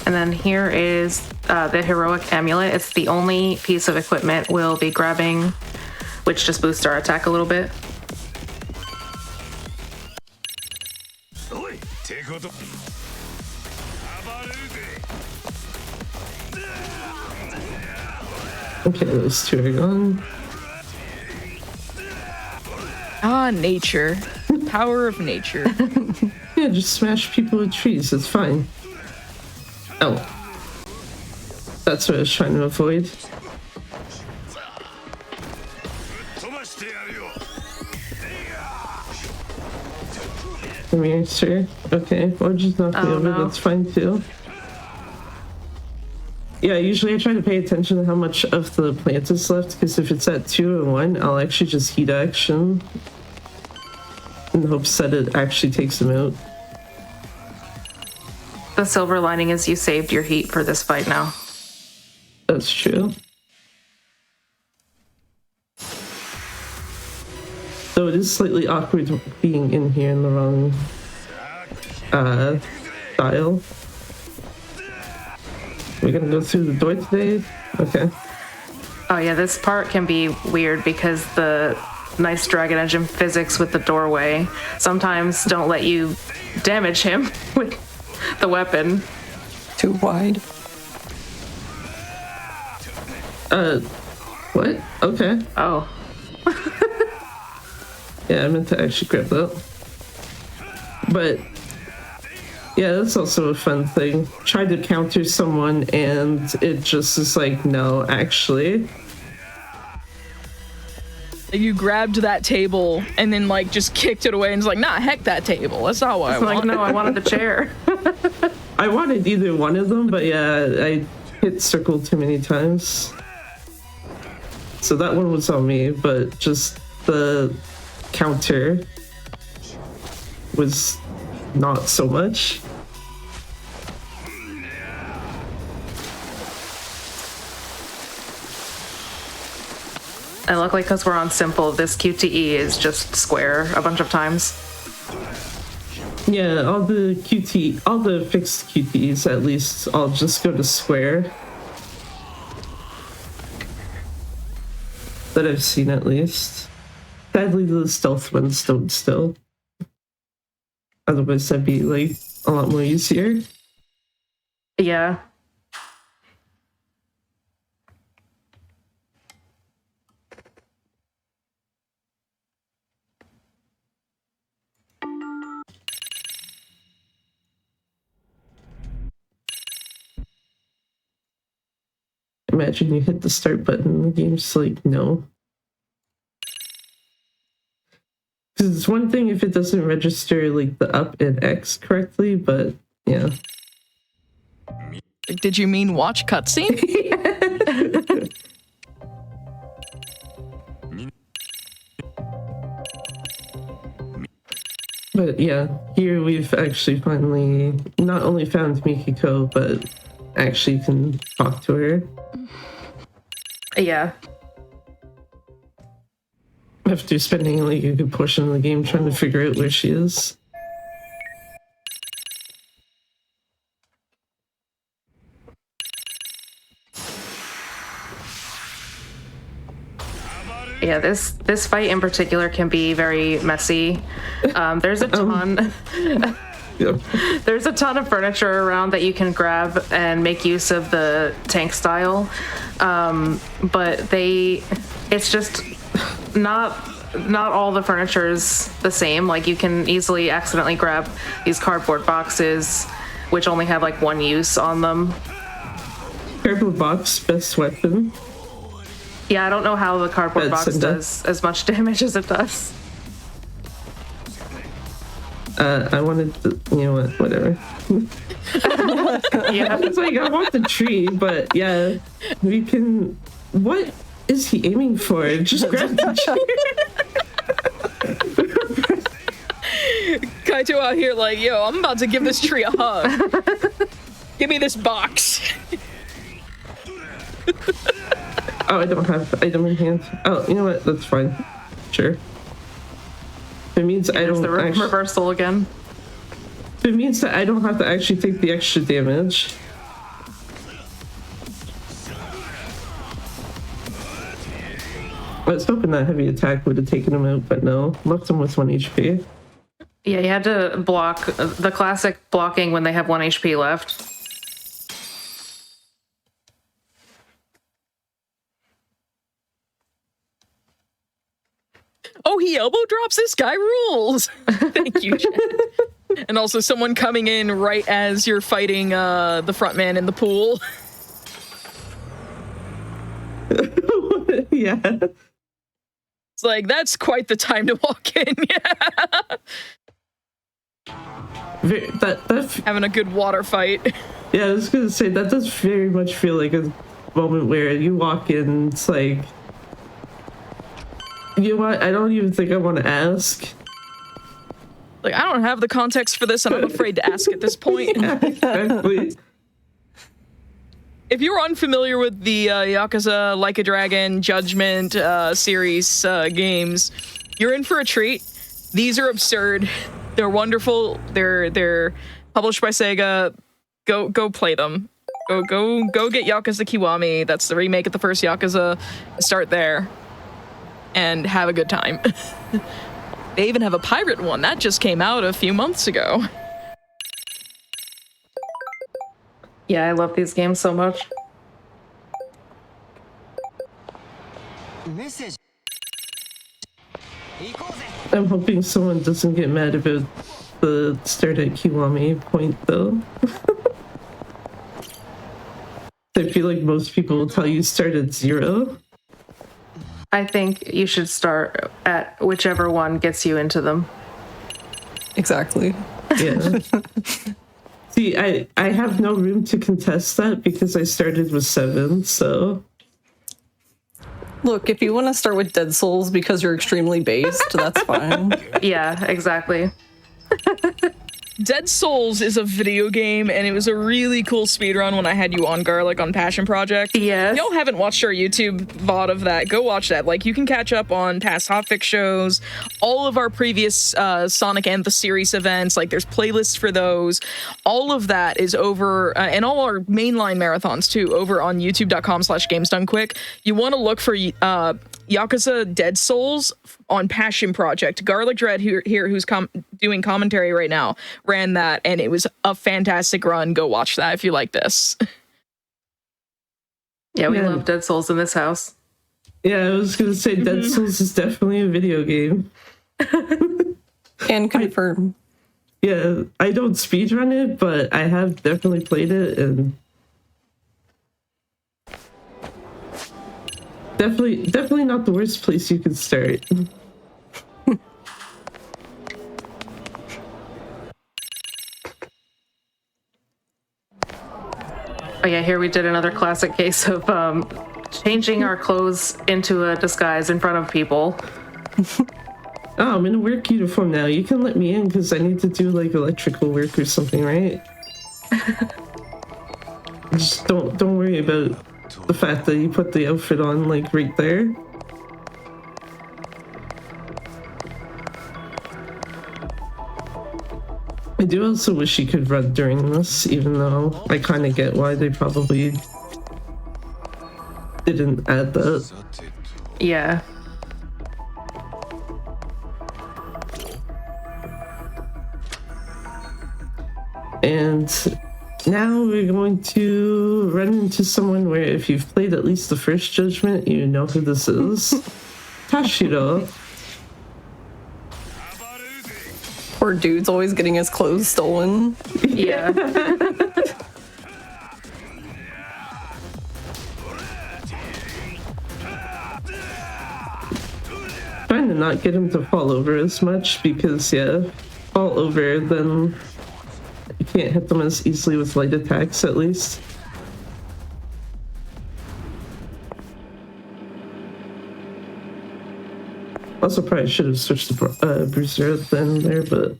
And then here is the heroic amulet. It's the only piece of equipment we'll be grabbing, which just boosts our attack a little bit. Okay, those two are gone. Ah, nature. Power of nature. Yeah, just smash people with trees, it's fine. Oh. That's what I was trying to avoid. Come here, sir. Okay, or just knock me over, that's fine too. Yeah, usually I try to pay attention to how much of the plant is left, because if it's at 2 and 1, I'll actually just heat action in the hopes that it actually takes them out. The silver lining is you saved your heat for this fight now. That's true. So it is slightly awkward being in here in the wrong style. We're gonna go through the door today? Okay. Oh yeah, this part can be weird because the nice Dragon Engine physics with the doorway sometimes don't let you damage him with the weapon. Too wide. What? Okay. Oh. Yeah, I meant to actually grab that. But yeah, that's also a fun thing. Tried to counter someone and it just is like, no, actually. You grabbed that table and then like just kicked it away and was like, nah, heck that table. That's not what I Like, want. no, I wanted the chair. I wanted either one of them, but yeah, I hit circle too many times. So that one was on me, but just the counter was not so much. And luckily, because we're on simple, this QTE is just square a bunch of times. Yeah, all the fixed QTEs at least, I'll just go to square. That I've seen at least. Sadly, the stealth ones don't still. Otherwise, that'd be like a lot more easier. Yeah. Imagine you hit the start button and the game's like, no. Because it's one thing if it doesn't register like the up and X correctly, but yeah. Did you mean watch cutscene? But yeah, here we've actually finally not only found Mikiko, but actually can talk to her. Yeah. After spending like a good portion of the game trying to figure out where she is. Yeah, this fight in particular can be very messy. There's a ton. Yep. There's a ton of furniture around that you can grab and make use of the tank style, but it's just not all the furniture is the same. Like you can easily accidentally grab these cardboard boxes, which only have like one use on them. Cardboard box, best weapon. Yeah, I don't know how the cardboard box does as much damage as it does. I wanted to, you know what, whatever. Yeah. It's like, I want the tree, but yeah, we can... What is he aiming for? Just grab the tree. Kaito out here like, yo, I'm about to give this tree a hug. Give me this box. Oh, I don't have item in hand. Oh, you know what, that's fine. Sure. It means I don't the reversal again. It means that I don't have to actually take the extra damage. I was hoping that heavy attack would have taken him out, but no. Left him with 1 HP. Yeah, you had to block the classic blocking when they have 1 HP left. Oh, he elbow drops? This guy rules. Thank you, Jen. And also someone coming in right as you're fighting the front man in the pool. Yeah. It's like, that's quite the time to walk in. Yeah. Having a good water fight. Yeah, I was gonna say, that does very much feel like a moment where you walk in, it's like, you know what, I don't even think I want to ask. Like, I don't have the context for this, and I'm afraid to ask at this point. Yeah, exactly. If you're unfamiliar with the Yakuza Like a Dragon Judgment series games, you're in for a treat. These are absurd. They're wonderful. They're published by Sega. Go play them. Go get Yakuza Kiwami. That's the remake of the first Yakuza. Start there and have a good time. They even have a pirate one that just came out a few months ago. Yeah, I love these games so much. I'm hoping someone doesn't get mad about the start at Kiwami point, though. I feel like most people will tell you start at 0. I think you should start at whichever one gets you into them. Exactly. Yeah. See, I have no room to contest that because I started with 7, so... Look, if you want to start with Dead Souls because you're extremely based, that's fine. Yeah, exactly. Dead Souls is a video game, and it was a really cool speedrun when I had you on Garlic on Passion Project. Yes. If y'all haven't watched our YouTube VOD of that, go watch that. Like, you can catch up on past Hotfix shows, all of our previous Sonic and the Series events. Like, there's playlists for those. All of that is over, and all our mainline marathons, too, over on youtube.com/GamesDoneQuick. You want to look for Yakuza Dead Souls on Passion Project. GarliccDread here who's doing commentary right now, ran that, and it was a fantastic run. Go watch that if you like this. Yeah, we love Dead Souls in this house. Yeah, I was going to say Dead Souls is definitely a video game. And confirm. Yeah, I don't speedrun it, but I have definitely played it, and definitely not the worst place you could start. Oh yeah, here we did another classic case of changing our clothes into a disguise in front of people. Oh, I'm in a work uniform now. You can let me in because I need to do like electrical work or something, right? Just don't worry about the fact that you put the outfit on like right there. I do also wish you could run during this, even though I kind of get why they probably didn't add that. Yeah. And now we're going to run into someone where if you've played at least the first Judgment, you know who this is. Tashiro. Poor dude's always getting his clothes stolen. Yeah. Trying to not get him to fall over as much because, yeah, fall over, then you can't hit them as easily with light attacks, at least. Also, probably should have switched to Bruiser then there, but...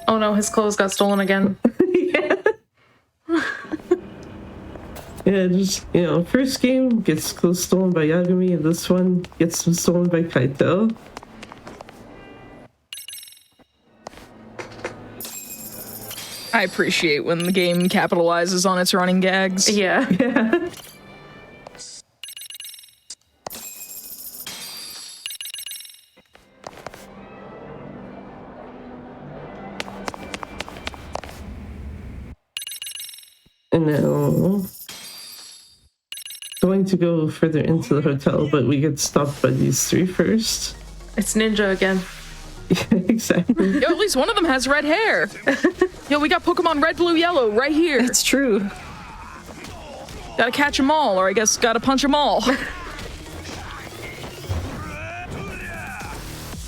Oh no, his clothes got stolen again. Yeah. Yeah, just, you know, first game gets clothes stolen by Yagami, and this one gets them stolen by Kaito. I appreciate when the game capitalizes on its running gags. Yeah. Yeah. And now going to go further into the hotel, but we get stopped by these three first. It's Ninja again. Yeah, exactly. Yo, at least one of them has red hair. Yo, we got Pokemon red, blue, yellow right here. It's true. Gotta catch them all, or I guess gotta punch them all.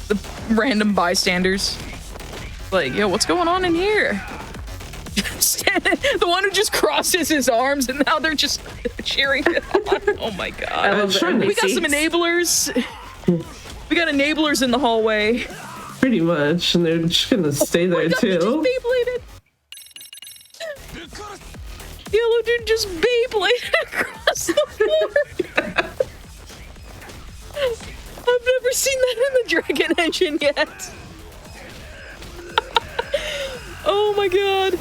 The random bystanders. Like, yo, what's going on in here? The one who just crosses his arms and now they're just cheering it on. Oh my god. We got some enablers. We got enablers in the hallway. Pretty much, and they're just gonna stay there God, too. Beybladed. Yellow dude just Beybladed across the floor. I've never seen that in the Dragon Engine yet. Oh my god.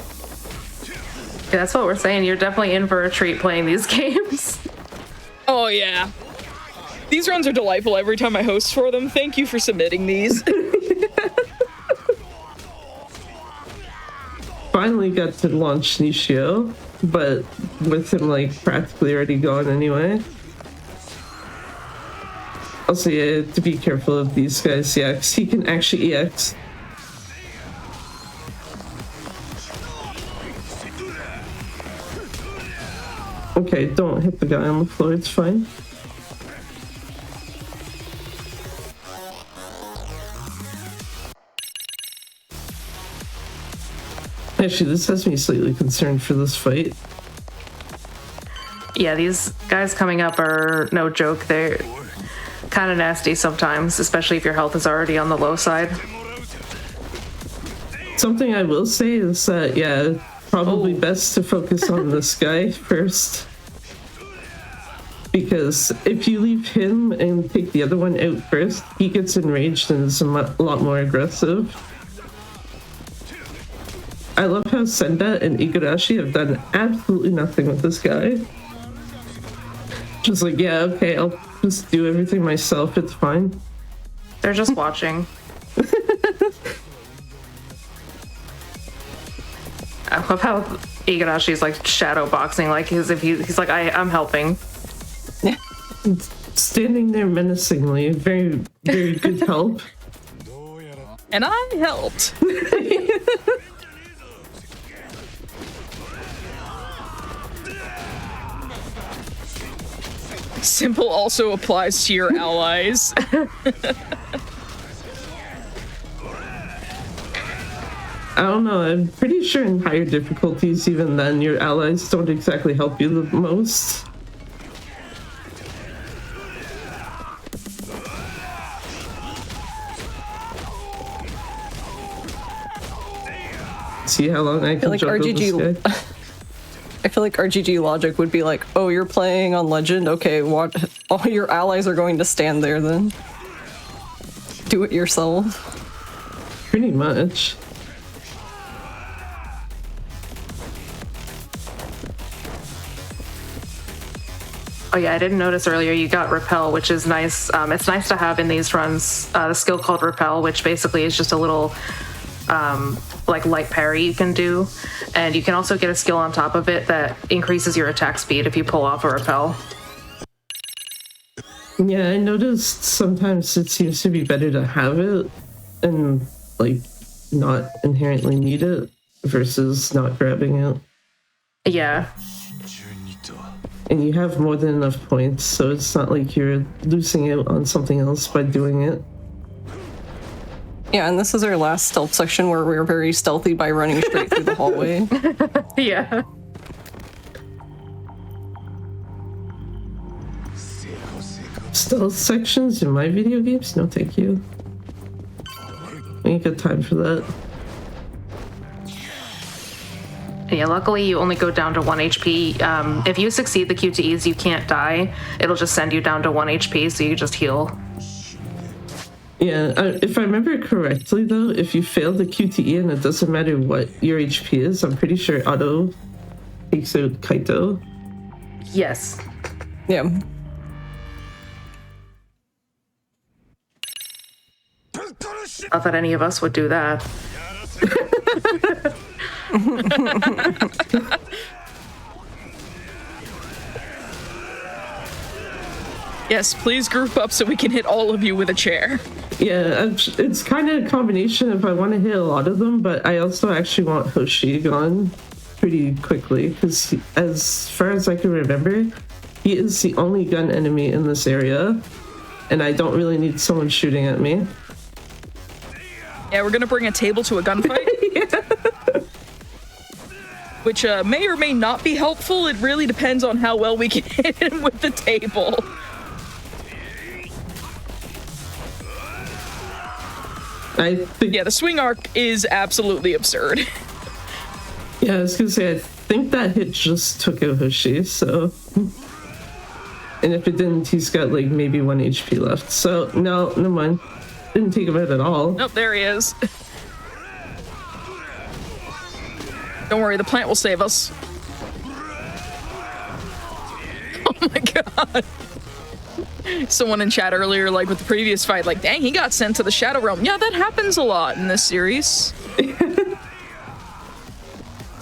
Yeah, that's what we're saying. You're definitely in for a treat playing these games. Oh yeah. These runs are delightful every time I host for them. Thank you for submitting these. Finally got to launch Nishio, but with him like practically already gone anyway. Also, yeah, to be careful of these guys, yeah, 'cause he can actually EX. Okay, don't hit the guy on the floor, it's fine. Actually, this has me slightly concerned for this fight. Yeah, these guys coming up are no joke. They're kind of nasty sometimes, especially if your health is already on the low side. Something I will say is that, yeah, probably best to focus on this guy first. Because if you leave him and take the other one out first, he gets enraged and is a lot more aggressive. I love how Senda and Igarashi have done absolutely nothing with this guy. Just like, yeah, okay, I'll just do everything myself, it's fine. They're just watching. I love how Igarashi's like shadow boxing, like as if he's like, I'm helping. Standing there menacingly, very, very good help. And I helped. Simple also applies to your allies. I don't know, I'm pretty sure in higher difficulties even then your allies don't exactly help you the most. See how long I can like juggle this guy? I feel like RGG logic would be like, oh, you're playing on Legend? Okay, what? All your allies are going to stand there then. Do it yourself. Pretty much. Oh yeah, I didn't notice earlier you got Repel, which is nice. It's nice to have in these runs the skill called Repel, which basically is just a little like light parry you can do. And you can also get a skill on top of it that increases your attack speed if you pull off a Repel. Yeah, I noticed sometimes it seems to be better to have it and like not inherently need it versus not grabbing it. Yeah. And you have more than enough points, so it's not like you're losing out on something else by doing it. Yeah, and this is our last stealth section where we're very stealthy by running straight through the hallway. Yeah. Stealth sections in my video games? No, thank you. I ain't got time for that. Yeah, luckily you only go down to 1 HP. If you succeed the QTEs, you can't die. It'll just send you down to 1 HP, so you just heal. Yeah, if I remember correctly though, if you fail the QTE and it doesn't matter what your HP is, I'm pretty sure auto takes out Kaito. Yes. Yeah. Not that any of us would do that. Yes, please group up so we can hit all of you with a chair. Yeah, it's kind of a combination if I want to hit a lot of them, but I also actually want Hoshi gone pretty quickly, because as far as I can remember, he is the only gun enemy in this area, and I don't really need someone shooting at me. Yeah, we're gonna bring a table to a gunfight. Yeah. Which may or may not be helpful. It really depends on how well we can hit him with the table. I think, Yeah, the swing arc is absolutely absurd. yeah, I was gonna say, I think that hit just took out Hoshi, so. And if it didn't, he's got like maybe 1 HP left. So, no, never mind. Didn't take him out at all. Nope, there he is. Don't worry, the plant will save us. Oh my god. Someone in chat earlier, like with the previous fight, like, dang, he got sent to the Shadow Realm. Yeah, that happens a lot in this series.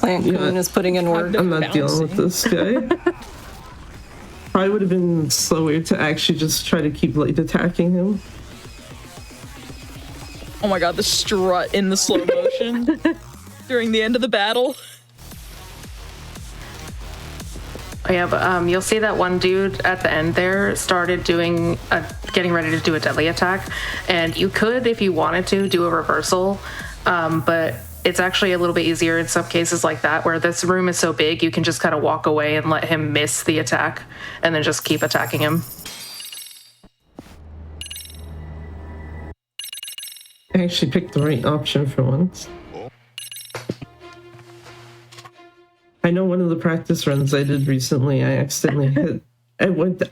Plant Coon is putting in work. I'm not dealing with this guy. Probably would have been slower to actually just try to keep light attacking him. Oh my god, the strut in the slow motion during the end of the battle. Oh, yeah, but you'll see that one dude at the end there started getting ready to do a deadly attack, and you could, if you wanted to, do a reversal, but it's actually a little bit easier in some cases like that, where this room is so big, you can just kind of walk away and let him miss the attack, and then just keep attacking him. I actually picked the right option for once. I know one of the practice runs I did recently, I accidentally hit. I went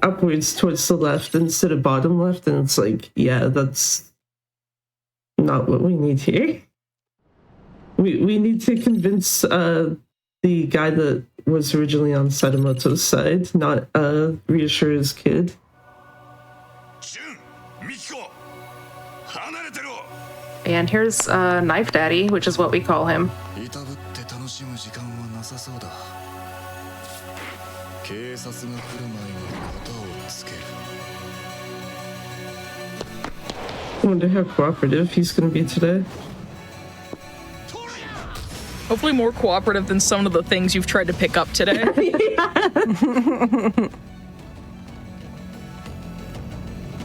upwards towards the left instead of bottom left, and it's like, yeah, that's not what we need here. We need to convince the guy that was originally on Sadamoto's side, not reassure his kid. And here's Knife Daddy, which is what we call him. I wonder how cooperative he's going to be today. Hopefully more cooperative than some of the things you've tried to pick up today.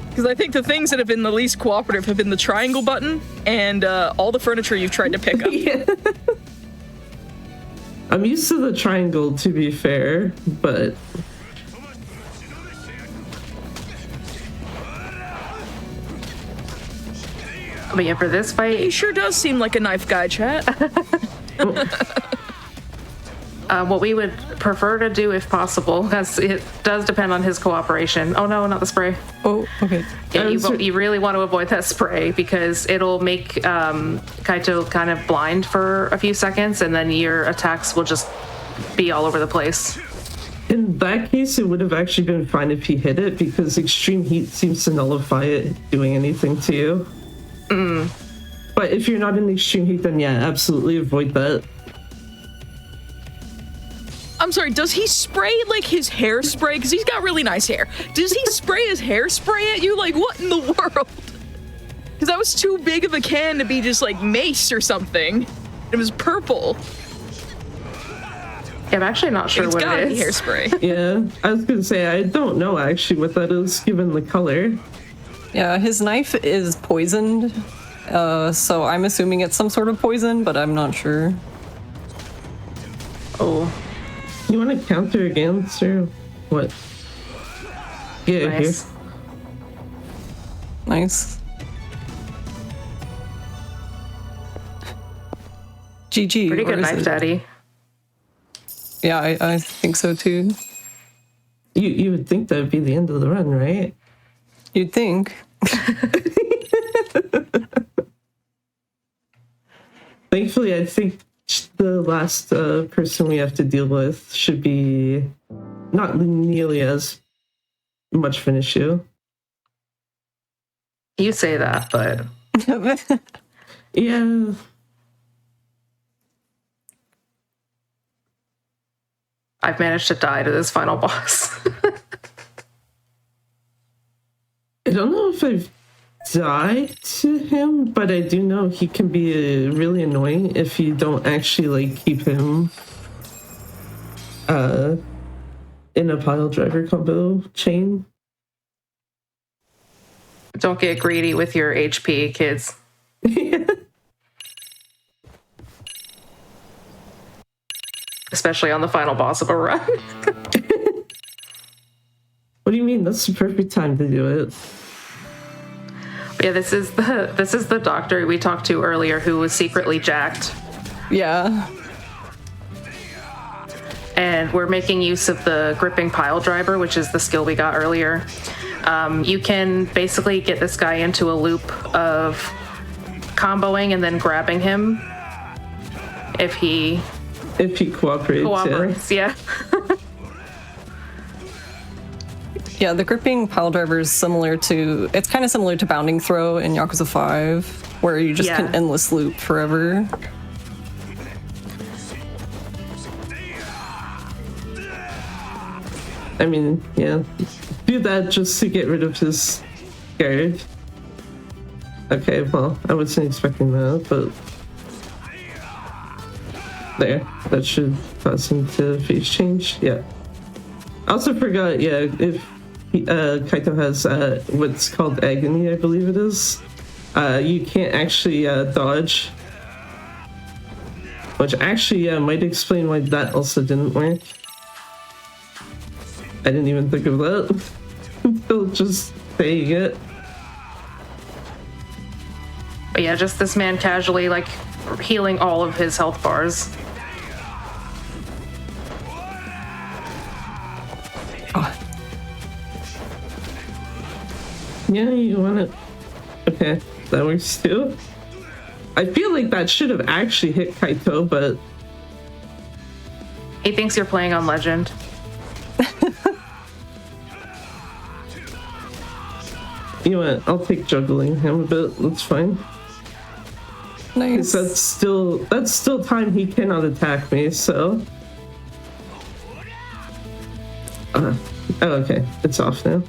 Because I think the things that have been the least cooperative have been the triangle button and all the furniture you've tried to pick up. Yeah. I'm used to the triangle, to be fair, but... But yeah, for this He fight, sure does seem like a knife guy, chat. what we would prefer to do if possible, because it does depend on his cooperation. Oh no, not the spray. Oh, okay. Yeah, you really want to avoid that spray because it'll make Kaito kind of blind for a few seconds, and then your attacks will just be all over the place. In that case, it would have actually been fine if he hit it, because extreme heat seems to nullify it doing anything to you. But if you're not in extreme heat, then yeah, absolutely avoid that. I'm sorry, does he spray like his hairspray? Because he's got really nice hair. Does he spray his hairspray at you? Like, what in the world? Because that was too big of a can to be just like mace or something. It was purple. Yeah, I'm actually not sure It's what gotta it be is. hairspray. Yeah, I was gonna say, I don't know actually what that is, given the color. Yeah, his knife is poisoned, so I'm assuming it's some sort of poison, but I'm not sure. Oh, You want to counter against or what? Yeah, nice. here. Nice. GG. Pretty or good is knife it- daddy. Yeah, I think so too. You would think that would be the end of the run, right? You'd think. Thankfully, I think the last person we have to deal with should be not nearly as much of an issue. You say that, but Yeah. I've managed to die to this final boss. if I've died to him, but I do know he can be really annoying if you don't actually like keep him in a pile driver combo chain. Don't get greedy with your HP, kids. Especially on the final boss of a run. What do you mean? That's the perfect time to do it. Yeah, this is the doctor we talked to earlier who was secretly jacked. Yeah. And we're making use of the gripping pile driver, which is the skill we got earlier. You can basically get this guy into a loop of comboing and then grabbing him if he cooperates. Yeah. Yeah, the gripping pile driver is it's kind of similar to bounding throw in Yakuza 5, where you just can endless loop forever. I mean, yeah. Do that just to get rid of his guard. Okay, well, I wasn't expecting that, but... There. That should cause him to face change. Yeah. I also forgot, yeah, if Kaito has what's called agony, I believe it is. You can't actually dodge. Which actually might explain why that also didn't work. I didn't even think of that until just saying it. But yeah, just this man casually, like, healing all of his health bars. Yeah, you want it. Okay, that works too. I feel like that should have actually hit Kaito, but... He thinks you're playing on Legend. You know what? I'll take juggling him a bit. That's fine. Nice. That's still time he cannot attack me. So. Oh, okay. It's off now.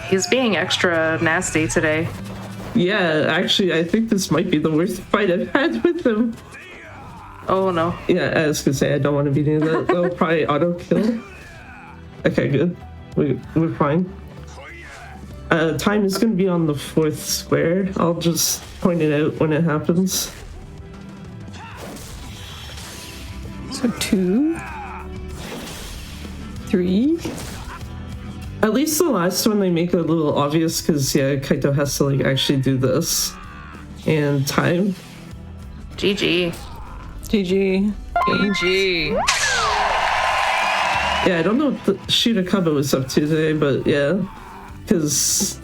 He's being extra nasty today. Yeah, actually, I think this might be the worst fight I've had with him. Oh no. Yeah, I was gonna say I don't want to be near that. They'll probably auto kill. Okay, good. We're fine. Time is gonna be on the 4th square. I'll just point it out when it happens. So 2, 3. At least the last one they make it a little obvious because yeah, Kaito has to like actually do this. And time. GG. GG. GG. Yeah, I don't know what the Shirakaba was up to today, but yeah. Because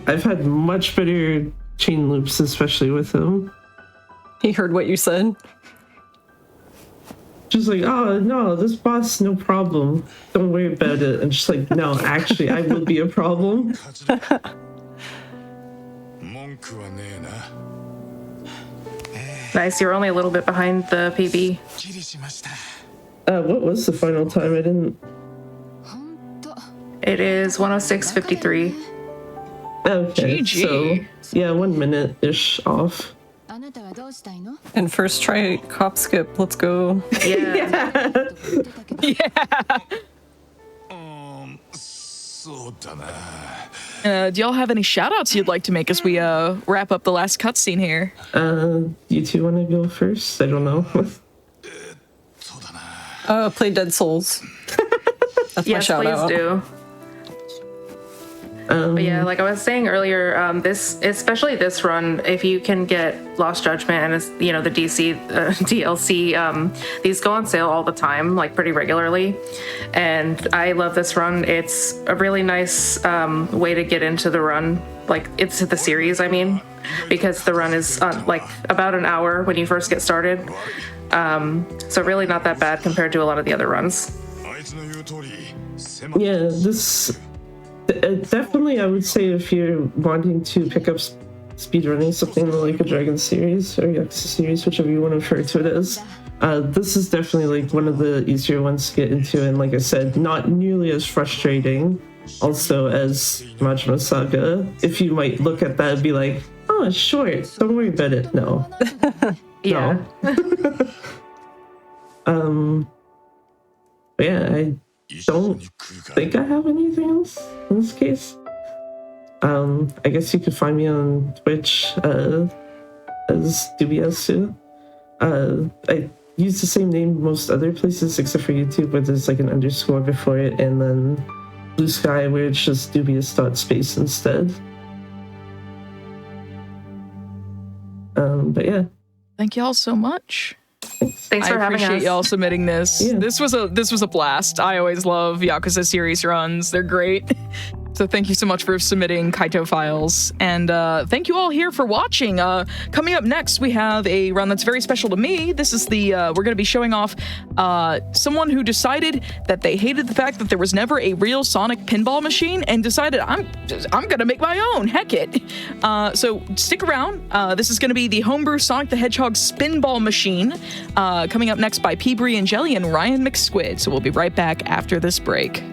I've had much better chain loops, especially with him. He heard what you said. Just like, oh no, this boss, no problem. Don't worry about it. And just like, no, actually, I will be a problem. Nice, you're only a little bit behind the PB. What was the final time? I didn't... It is 106.53. Okay, GG. so yeah, 1 minute-ish off. And first try cop skip. Let's go. Yeah. Do y'all have any shout-outs you'd like to make as we wrap up the last cutscene here? You two want to go first? I don't know. Play Dead Souls. That's my Yes, shout please out. do. But yeah, like I was saying earlier, especially this run, if you can get Lost Judgment and it's, you know, the DLC, these go on sale all the time, like pretty regularly. And I love this run. It's a really nice way to get into the run, like it's the series, I mean, because the run is like about an hour when you first get started. So really not that bad compared to a lot of the other runs. Yeah, this... definitely, I would say if you're wanting to pick up speedrunning something like a Dragon series or Yakuza series, whichever you want to refer to it as, This is definitely like one of the easier ones to get into, and like I said, not nearly as frustrating also as Majima Saga. If you might look at that and be like, oh, it's short, don't worry about it. No. Yeah. No. But yeah, I don't think I have anything else in this case. I guess you could find me on Twitch as Dubiasu. I use the same name most other places except for YouTube, where there's like an underscore before it, and then Blue Sky, where it's just dubious.space instead. But yeah. Thank y'all so much. Thanks for I having appreciate us. y'all submitting this. Yeah. This was a blast. I always love Yakuza series runs. They're great. So thank you so much for submitting Kaito Files. And thank you all here for watching. Coming up next, we have a run that's very special to me. This is the, we're going to be showing off someone who decided that they hated the fact that there was never a real Sonic pinball machine and decided, I'm going to make my own. Heck it. So stick around. This is going to be the homebrew Sonic the Hedgehog spinball machine coming up next by Peebree and Jelly and Ryan McSquid. So we'll be right back after this break.